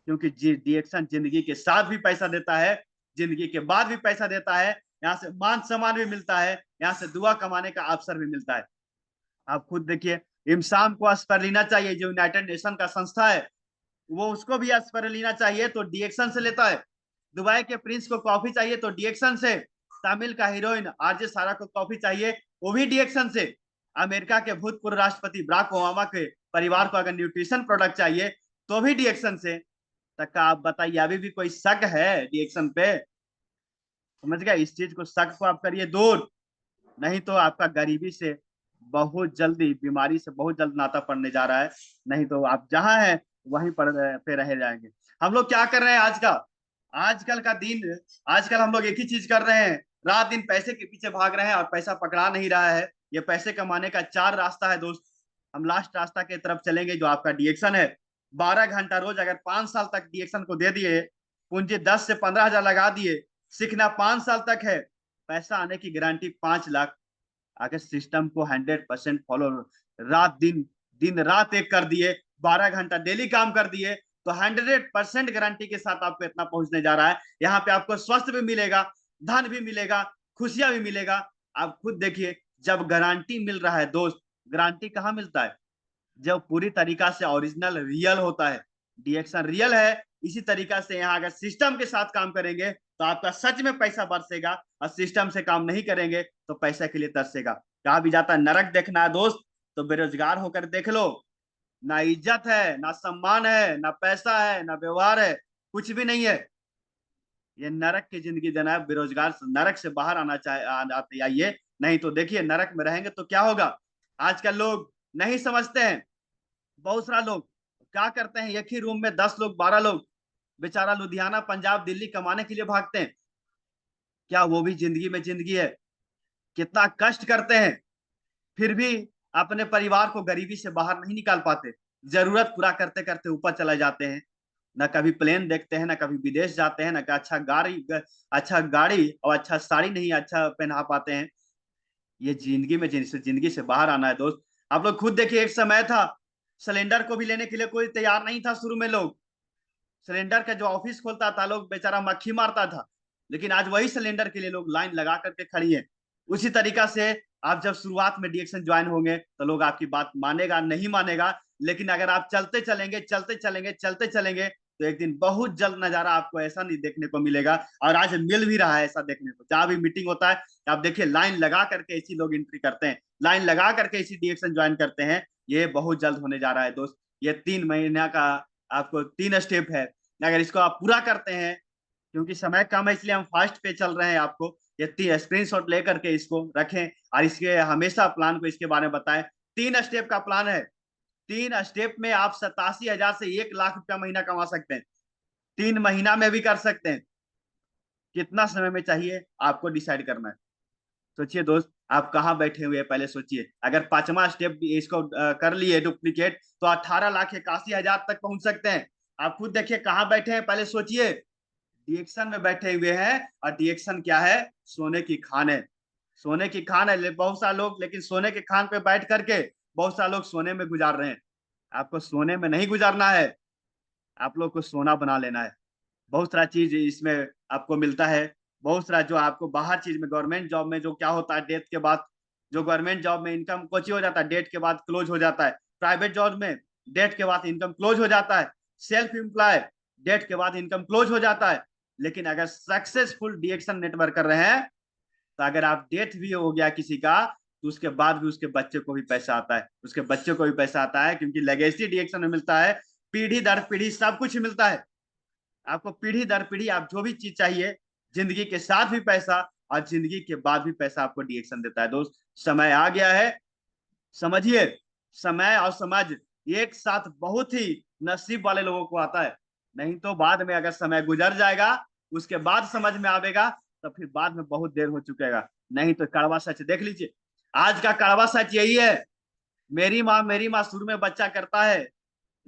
क्योंकि डीएक्शन जिंदगी के साथ भी पैसा देता है, जिंदगी के बाद भी पैसा देता है। यहाँ से मान सम्मान भी मिलता है, यहाँ से दुआ कमाने का अवसर भी मिलता है। आप खुद देखिए, इमसाम को स्परलिना चाहिए, जो यूनाइटेड नेशन का संस्था है, वो उसको भी स्परलिना चाहिए तो डीएक्शन से लेता है। दुबई के प्रिंस को कॉफी चाहिए तो डीएक्शन से। तमिल का हीरोइन आरजे सारा को कॉफी चाहिए, वो भी डीएक्शन से। अमेरिका के भूतपूर्व राष्ट्रपति बराक ओबामा के परिवार को अगर न्यूट्रिशन प्रोडक्ट चाहिए तो भी डीएक्शन से। तक का आप बताइए, अभी भी कोई शक है डीएक्शन पे? समझ गए, इस चीज को, शक को आप करिए दूर। नहीं तो आपका गरीबी से बहुत जल्दी, बीमारी से बहुत जल्द नाता पड़ने जा रहा है। नहीं तो आप जहां हैं वहीं पर पे रह जाएंगे। हम लोग क्या कर रहे हैं आज का, आजकल का दिन, आजकल हम लोग एक ही चीज कर रहे हैं, रात दिन पैसे के पीछे भाग रहे हैं और पैसा पकड़ा नहीं रहा है। ये पैसे कमाने का 4 रास्ता है दोस्त। हम लास्ट रास्ता की तरफ चलेंगे, जो आपका डीएक्शन है। 12 घंटा रोज अगर 5 साल तक डीएक्शन को दे दिए, पूंजी 10 से 15 हजार लगा दिए, सीखना 5 साल तक है, पैसा आने की गारंटी 5 लाख। अगर सिस्टम को 100% फॉलो, रात दिन, दिन रात एक कर दिए, 12 घंटा डेली काम कर दिए, तो 100% गारंटी के साथ आपको इतना पहुंचने जा रहा है। यहाँ पे आपको स्वास्थ्य भी मिलेगा, धन भी मिलेगा, खुशियां भी मिलेगा। आप खुद देखिए, जब गारंटी मिल रहा है दोस्त, गारंटी कहाँ मिलता है? जब पूरी तरीका से ओरिजिनल रियल होता है। डीएक्शन रियल है। इसी तरीका से यहाँ अगर सिस्टम के साथ काम करेंगे तो आपका सच में पैसा बरसेगा, और सिस्टम से काम नहीं करेंगे तो पैसे के लिए तरसेगा। कहा भी जाता है नरक देखना है दोस्त तो बेरोजगार होकर देख लो। ना इज्जत है, ना सम्मान है, ना पैसा है, ना व्यवहार है, कुछ भी नहीं है। ये नरक की जिंदगी देना है। बेरोजगार नरक से बाहर आना चाहिए, आइए। नहीं तो देखिए नरक में रहेंगे तो क्या होगा। आजकल लोग नहीं समझते हैं। बहुत सारा लोग क्या करते हैं, एक ही रूम में 10 लोग 12 लोग बेचारा लुधियाना पंजाब दिल्ली कमाने के लिए भागते हैं। क्या वो भी जिंदगी में जिंदगी है? कितना कष्ट करते हैं, फिर भी अपने परिवार को गरीबी से बाहर नहीं निकाल पाते। जरूरत पूरा करते करते ऊपर चले जाते हैं। न कभी प्लेन देखते हैं, न कभी विदेश जाते हैं, न अच्छा गाड़ी और अच्छा साड़ी नहीं अच्छा पहना पाते हैं। ये जिंदगी में जिनसे जिंदगी से बाहर आना है दोस्त। आप लोग खुद देखिए, एक समय था सिलेंडर को भी लेने के लिए कोई तैयार नहीं था। शुरू में लोग सिलेंडर का जो ऑफिस खोलता था, लोग बेचारा मक्खी मारता था, लेकिन आज वही सिलेंडर के लिए लोग लाइन लगा करके खड़ी है। उसी तरीका से आप जब शुरुआत में डीएक्शन ज्वाइन होंगे तो लोग आपकी बात मानेगा नहीं मानेगा, लेकिन अगर आप चलते चलेंगे चलते चलेंगे चलते चलेंगे तो एक दिन बहुत जल्द नजारा आपको ऐसा नहीं देखने को मिलेगा। और आज मिल भी रहा है ऐसा देखने को, जहां भी मीटिंग होता है आप देखिए लाइन लगा करके ऐसी लोग एंट्री करते हैं, लाइन लगा करके ऐसी डीएक्शन ज्वाइन करते हैं। ये बहुत जल्द होने जा रहा है दोस्त। ये 3 महीना का आपको 3 स्टेप है। अगर इसको आप पूरा करते हैं, क्योंकि समय कम है इसलिए हम फास्ट पे चल रहे हैं, आपको ये स्क्रीन शॉट लेकर के इसको रखें और इसके हमेशा प्लान को इसके बारे में बताएं। 3 स्टेप का प्लान है। 3 स्टेप में आप 87,000 से 1 लाख रुपया महीना कमा सकते हैं। 3 महीना में भी कर सकते हैं। कितना समय में चाहिए आपको डिसाइड करना है। सोचिए दोस्त, आप कहाँ बैठे हुए हैं पहले सोचिए। अगर 5वां स्टेप भी इसको कर लिए डुप्लीकेट तो 18,81,000 तक पहुंच सकते हैं। आप खुद देखिए कहाँ बैठे हैं, पहले सोचिए। डीएक्शन में बैठे हुए हैं, और डीएक्शन क्या है? सोने की खान है। सोने की खान है बहुत सारे लोग, लेकिन सोने की खान पे बैठ करके बहुत सारे लोग सोने में गुजार रहे हैं। आपको सोने में नहीं गुजारना है, आप लोग को सोना बना लेना है। बहुत सारा चीज इसमें आपको मिलता है। बहुत सारा जो आपको बाहर चीज में, गवर्नमेंट जॉब में जो क्या होता है, डेथ के बाद जो गवर्नमेंट जॉब में इनकम कुछ हो जाता है, डेट के बाद क्लोज हो जाता है। प्राइवेट जॉब में डेट के बाद इनकम क्लोज हो जाता है। सेल्फ एम्प्लॉय डेट के बाद इनकम क्लोज हो जाता है। लेकिन अगर सक्सेसफुल डीएक्शन नेटवर्क कर रहे हैं तो अगर आप डेथ भी हो गया किसी का तो उसके बाद भी उसके बच्चे को भी पैसा आता है, उसके बच्चे को भी पैसा आता है, क्योंकि लेगेसी डीएक्शन में मिलता है। पीढ़ी दर पीढ़ी सब कुछ मिलता है आपको। पीढ़ी दर पीढ़ी आप जो भी चीज चाहिए, जिंदगी के साथ भी पैसा और जिंदगी के बाद भी पैसा आपको डीएक्शन देता है दोस्त। समय आ गया है, समझिए। समय और समझ एक साथ बहुत ही नसीब वाले लोगों को आता है। नहीं तो बाद में अगर समय गुजर जाएगा, उसके बाद समझ में आवेगा, तो फिर बाद में बहुत देर हो चुकेगा। नहीं तो कड़वा सच देख लीजिए। आज का कड़वा सच यही है, मेरी माँ शुरू में बच्चा करता है,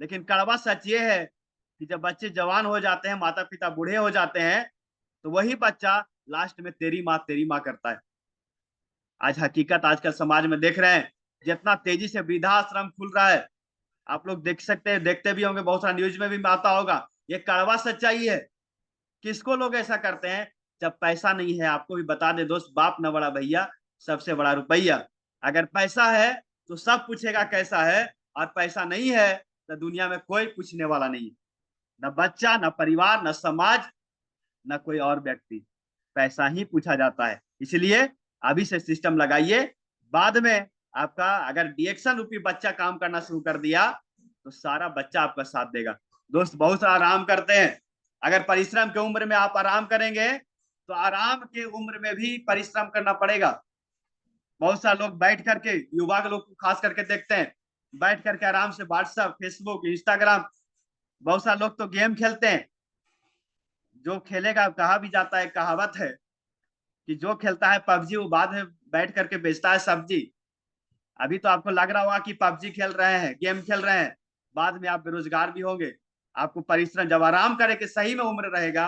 लेकिन कड़वा सच ये है कि जब बच्चे जवान हो जाते हैं, माता पिता बूढ़े हो जाते हैं, तो वही बच्चा लास्ट में तेरी माँ करता है। आज हकीकत आजकल समाज में देख रहे हैं, जितना तेजी से वृद्धाश्रम खुल रहा है। आप लोग देख सकते हैं, देखते भी होंगे, बहुत सारा न्यूज में भी आता होगा। ये कड़वा सच्चाई है। किसको लोग ऐसा करते हैं? जब पैसा नहीं है। आपको भी बता दे दोस्त, बाप न बड़ा भैया, सबसे बड़ा रुपया। अगर पैसा है तो सब पूछेगा कैसा है, और पैसा नहीं है तो दुनिया में कोई पूछने वाला नहीं है। न बच्चा, न परिवार, न समाज, न कोई और व्यक्ति। पैसा ही पूछा जाता है। इसलिए अभी से सिस्टम लगाइए। बाद में आपका अगर डीएक्शन रूपी बच्चा काम करना शुरू कर दिया तो सारा बच्चा आपका साथ देगा। दोस्त बहुत सा आराम करते हैं। अगर परिश्रम के उम्र में आप आराम करेंगे तो आराम के उम्र में भी परिश्रम करना पड़ेगा। बहुत सारे लोग बैठ करके, युवा के लोग खास करके देखते हैं, बैठ करके आराम से व्हाट्सएप, फेसबुक, इंस्टाग्राम, बहुत सारे लोग तो गेम खेलते हैं। जो खेलेगा, कहा भी जाता है, कहावत है कि जो खेलता है पबजी वो बाद में बैठ करके बेचता है सब्जी। अभी तो आपको लग रहा होगा कि पबजी खेल रहे हैं, गेम खेल रहे हैं, बाद में आप बेरोजगार भी होंगे। आपको परिश्रम, जब आराम करे कि सही में उम्र रहेगा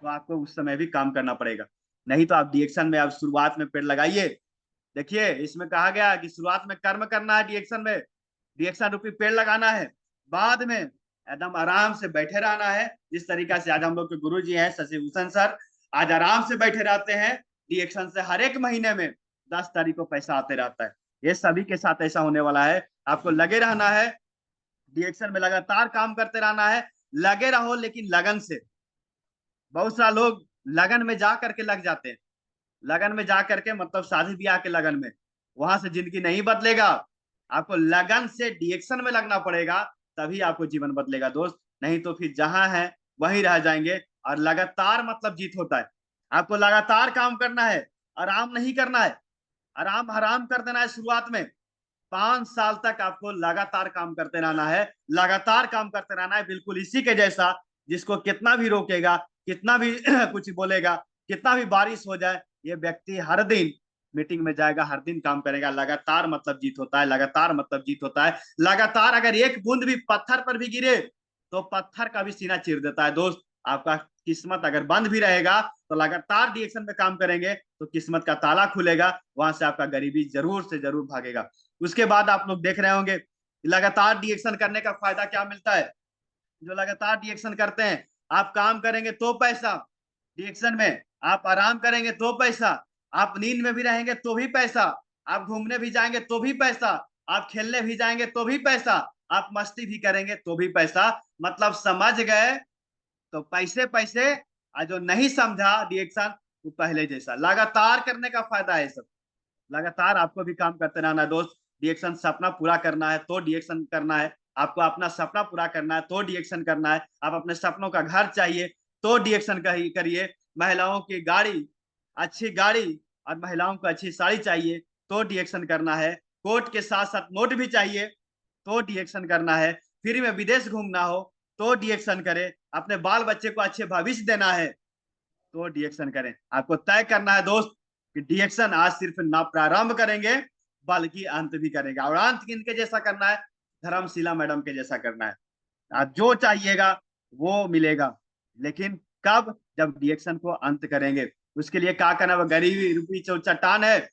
तो आपको उस समय भी काम करना पड़ेगा। नहीं तो आप डीएक्शन में आप शुरुआत में पेड़ लगाइए। देखिए इसमें कहा गया कि शुरुआत में कर्म करना है, डीएक्शन में डीएक्शन रूपी पेड़ लगाना है, बाद में एकदम आराम से बैठे रहना है। जिस तरीका से आज हम लोग के गुरु जी हैं शशि भूषण सर, आज आराम से बैठे रहते हैं। डीएक्शन से हर एक महीने में 10 तारीख को पैसा आते रहता है। ये सभी के साथ ऐसा होने वाला है। आपको लगे रहना है, डीएक्शन में लगातार काम करते रहना है। लगे रहो लेकिन लगन से। बहुत सारे लोग लगन में जा करके लग जाते हैं, लगन में जा करके मतलब शादी ब्याह के लगन में, वहां से जिंदगी नहीं बदलेगा। आपको लगन से डीएक्शन में लगना पड़ेगा, तभी आपको जीवन बदलेगा दोस्त। नहीं तो फिर जहां है वहीं रह जाएंगे। और लगातार मतलब जीत होता है। आपको लगातार काम करना है, आराम नहीं करना है। आराम हराम कर देना है शुरुआत में। 5 साल तक आपको लगातार काम करते रहना है, लगातार काम करते रहना है, बिल्कुल इसी के जैसा, जिसको कितना भी रोकेगा, कितना भी कुछ बोलेगा, कितना भी बारिश हो जाए, ये व्यक्ति हर दिन मीटिंग में जाएगा, हर दिन काम करेगा। लगातार मतलब जीत होता है, लगातार मतलब जीत होता है। लगातार अगर एक बूंद भी पत्थर पर भी गिरे तो पत्थर का भी सीना चीर देता है दोस्त। आपका किस्मत अगर बंद भी रहेगा तो लगातार डिएक्शन में काम करेंगे तो किस्मत का ताला खुलेगा, वहां से आपका गरीबी जरूर से जरूर भागेगा। उसके बाद आप लोग देख रहे होंगे लगातार डिएक्शन करने का फायदा क्या मिलता है। जो लगातार डिएक्शन करते हैं, आप काम करेंगे तो पैसा डिएक्शन में, आप आराम करेंगे तो पैसा, आप नींद में भी रहेंगे तो भी पैसा, आप घूमने भी जाएंगे तो भी पैसा, आप खेलने भी जाएंगे तो भी पैसा, आप मस्ती भी करेंगे तो भी पैसा। मतलब समझ गए, तो पैसे पैसे। जो नहीं समझा डिएक्शन, वो पहले जैसा लगातार करने का फायदा है सब। लगातार आपको भी काम करते रहना है दोस्त। डिएक्शन सपना पूरा करना है तो डिएक्शन करना है, आपको अपना सपना पूरा करना है तो डिएक्शन करना है, आप अपने सपनों का घर चाहिए तो डिएक्शन करिए। महिलाओं की गाड़ी, अच्छी गाड़ी और महिलाओं को अच्छी साड़ी चाहिए तो डिएक्शन करना है। कोट के साथ साथ नोट भी चाहिए तो डिएक्शन करना है। फ्री में विदेश घूमना हो तो डिएक्शन करें। अपने बाल बच्चे को अच्छे भविष्य देना है तो डिएक्शन करें। आपको तय करना है दोस्त कि डिएक्शन आज सिर्फ ना प्रारंभ करेंगे बल्कि अंत भी करेंगे। और अंत किनके जैसा करना है? धर्मशिला मैडम के जैसा करना है। आप जो चाहिएगा वो मिलेगा, लेकिन कब? जब डिएक्शन को अंत करेंगे। उसके लिए क्या करना है? गरीबी रूपी जो चट्टान है,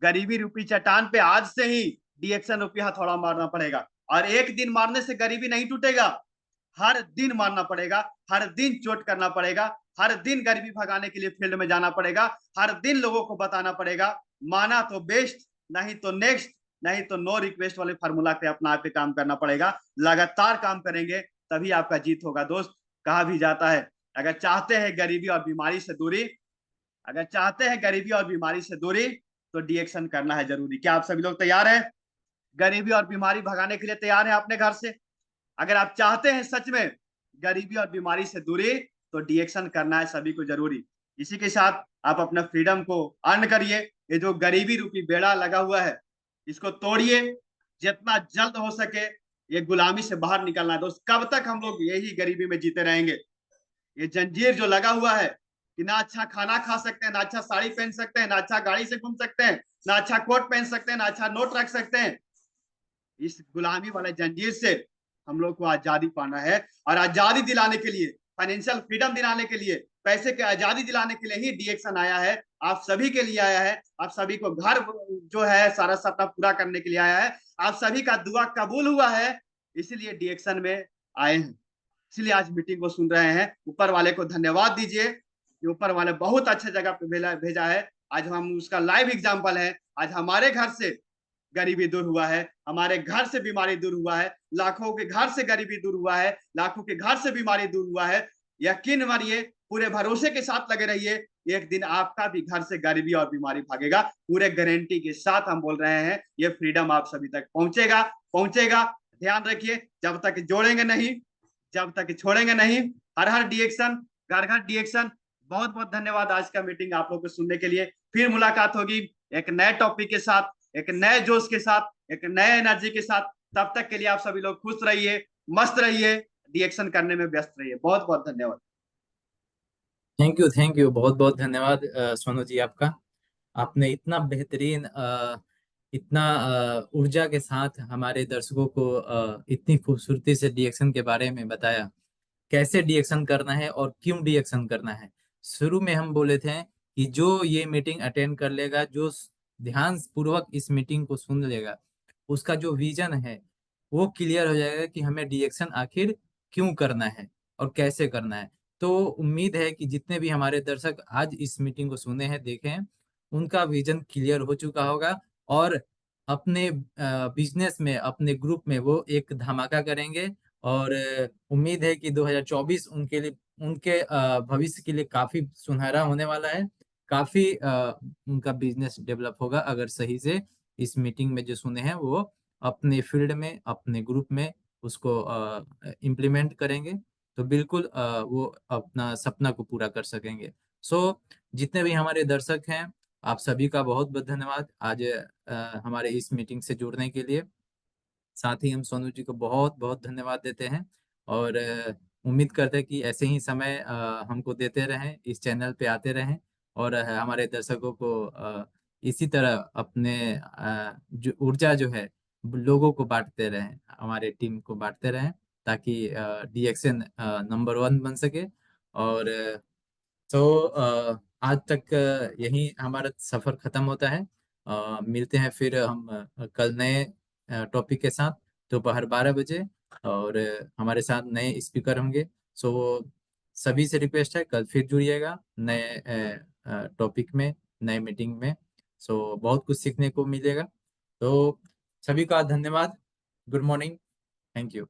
गरीबी रूपी चट्टान पे आज से ही डिएक्शन रूपी हथौड़ा मारना पड़ेगा। और एक दिन मारने से गरीबी नहीं टूटेगा, हर दिन मारना पड़ेगा, हर दिन चोट करना पड़ेगा, हर दिन गरीबी भगाने के लिए फील्ड में जाना पड़ेगा, हर दिन लोगों को बताना पड़ेगा। माना तो बेस्ट, नहीं तो नेक्स्ट, नहीं तो नो रिक्वेस्ट वाले फार्मूला पे अपना आप पे काम करना पड़ेगा। लगातार काम करेंगे तभी आपका जीत होगा दोस्त। कहा भी जाता है, अगर चाहते हैं गरीबी और बीमारी से दूरी, अगर चाहते हैं गरीबी और बीमारी से दूरी, तो डिएक्शन करना है जरूरी। क्या आप सभी लोग तैयार हैं गरीबी और बीमारी भगाने के लिए? तैयार हैं अपने घर से? अगर आप चाहते हैं सच में गरीबी और बीमारी से दूरी, तो डिएक्शन करना है सभी को जरूरी। इसी के साथ आप अपना फ्रीडम को अर्न करिए। ये जो गरीबी रूपी बेड़ा लगा हुआ है, इसको तोड़िए जितना जल्द हो सके। ये गुलामी से बाहर निकलना है दोस्त। कब तक हम लोग यही गरीबी में जीते रहेंगे? ये जंजीर जो लगा हुआ है कि ना अच्छा खाना खा सकते हैं, ना अच्छा साड़ी पहन सकते हैं, ना अच्छा गाड़ी से घूम सकते हैं, ना अच्छा कोट पहन सकते हैं, ना अच्छा नोट रख सकते हैं, इस गुलामी वाले जंजीर से हम लोग को आजादी पाना है। और आजादी दिलाने के लिए, फाइनेंशियल फ्रीडम दिलाने के लिए, पैसे की आजादी दिलाने के लिए ही डिएक्शन आया है। आप सभी के लिए आया है। आप सभी को घर जो है सारा सपना पूरा करने के लिए आया है। आप सभी का दुआ कबूल हुआ है, इसीलिए डिएक्शन में आए हैं। इसलिए आज मीटिंग को सुन रहे हैं। ऊपर वाले को धन्यवाद दीजिए कि ऊपर वाले बहुत अच्छे जगह पे भेजा है। आज हम उसका लाइव एग्जाम्पल है। आज हमारे घर से गरीबी दूर हुआ है, हमारे घर से बीमारी दूर हुआ है, लाखों के घर से गरीबी दूर हुआ है, लाखों के घर से बीमारी दूर हुआ है। यकीन मानिए, पूरे भरोसे के साथ लगे रहिए, एक दिन आपका भी घर से गरीबी और बीमारी भागेगा। पूरे गारंटी के साथ हम बोल रहे हैं, ये फ्रीडम आप सभी तक पहुंचेगा, पहुंचेगा। ध्यान रखिए, जब तक जोड़ेंगे नहीं, जब तक छोड़ेंगे नहीं। हर हर डिएक्शन, घर घर डिएक्शन। बहुत बहुत धन्यवाद आज का मीटिंग आप लोग को सुनने के लिए। फिर मुलाकात होगी एक नए टॉपिक के साथ, एक नए जोश के साथ, एक नए एनर्जी के साथ। तब तक के लिए आप सभी लोग खुश रहिए, मस्त रहिए, डिएक्शन करने में व्यस्त रहिए। बहुत बहुत धन्यवाद। थैंक यू बहुत बहुत धन्यवाद सोनू जी आपका। आपने इतना बेहतरीन इतना ऊर्जा के साथ हमारे दर्शकों को इतनी खूबसूरती से डीएक्शन के बारे में बताया, कैसे डीएक्शन करना है और क्यों डीएक्शन करना है। शुरू में हम बोले थे कि जो ये मीटिंग अटेंड कर लेगा, जो ध्यान पूर्वक इस मीटिंग को सुन लेगा, उसका जो विजन है वो क्लियर हो जाएगा कि हमें डीएक्शन आखिर क्यों करना है और कैसे करना है। तो उम्मीद है कि जितने भी हमारे दर्शक आज इस मीटिंग को सुने हैं, देखे हैं, उनका विजन क्लियर हो चुका होगा और अपने बिजनेस में, अपने ग्रुप में वो एक धमाका करेंगे। और उम्मीद है कि 2024 उनके लिए, उनके भविष्य के लिए काफी सुनहरा होने वाला है। काफी उनका बिजनेस डेवलप होगा अगर सही से इस मीटिंग में जो सुने हैं वो अपने फील्ड में, अपने ग्रुप में उसको इम्प्लीमेंट करेंगे, तो बिल्कुल वो अपना सपना को पूरा कर सकेंगे। सो जितने भी हमारे दर्शक हैं, आप सभी का बहुत बहुत धन्यवाद आज हमारे इस मीटिंग से जुड़ने के लिए। साथ ही हम सोनू जी को बहुत बहुत धन्यवाद देते हैं और उम्मीद करते हैं कि ऐसे ही समय हमको देते रहें, इस चैनल पे आते रहें और हमारे दर्शकों को इसी तरह अपने जो ऊर्जा जो है लोगों को बांटते रहें, हमारे टीम को बांटते रहें, ताकि डीएक्सन नंबर 1 बन सके। और आज तक यही हमारा सफर खत्म होता है। मिलते हैं फिर हम कल नए टॉपिक के साथ दोपहर 12 बजे, और हमारे साथ नए स्पीकर होंगे। सो सभी से रिक्वेस्ट है, कल फिर जुड़िएगा नए टॉपिक में, नए मीटिंग में। सो बहुत कुछ सीखने को मिलेगा। तो सभी का धन्यवाद। Good morning. Thank you.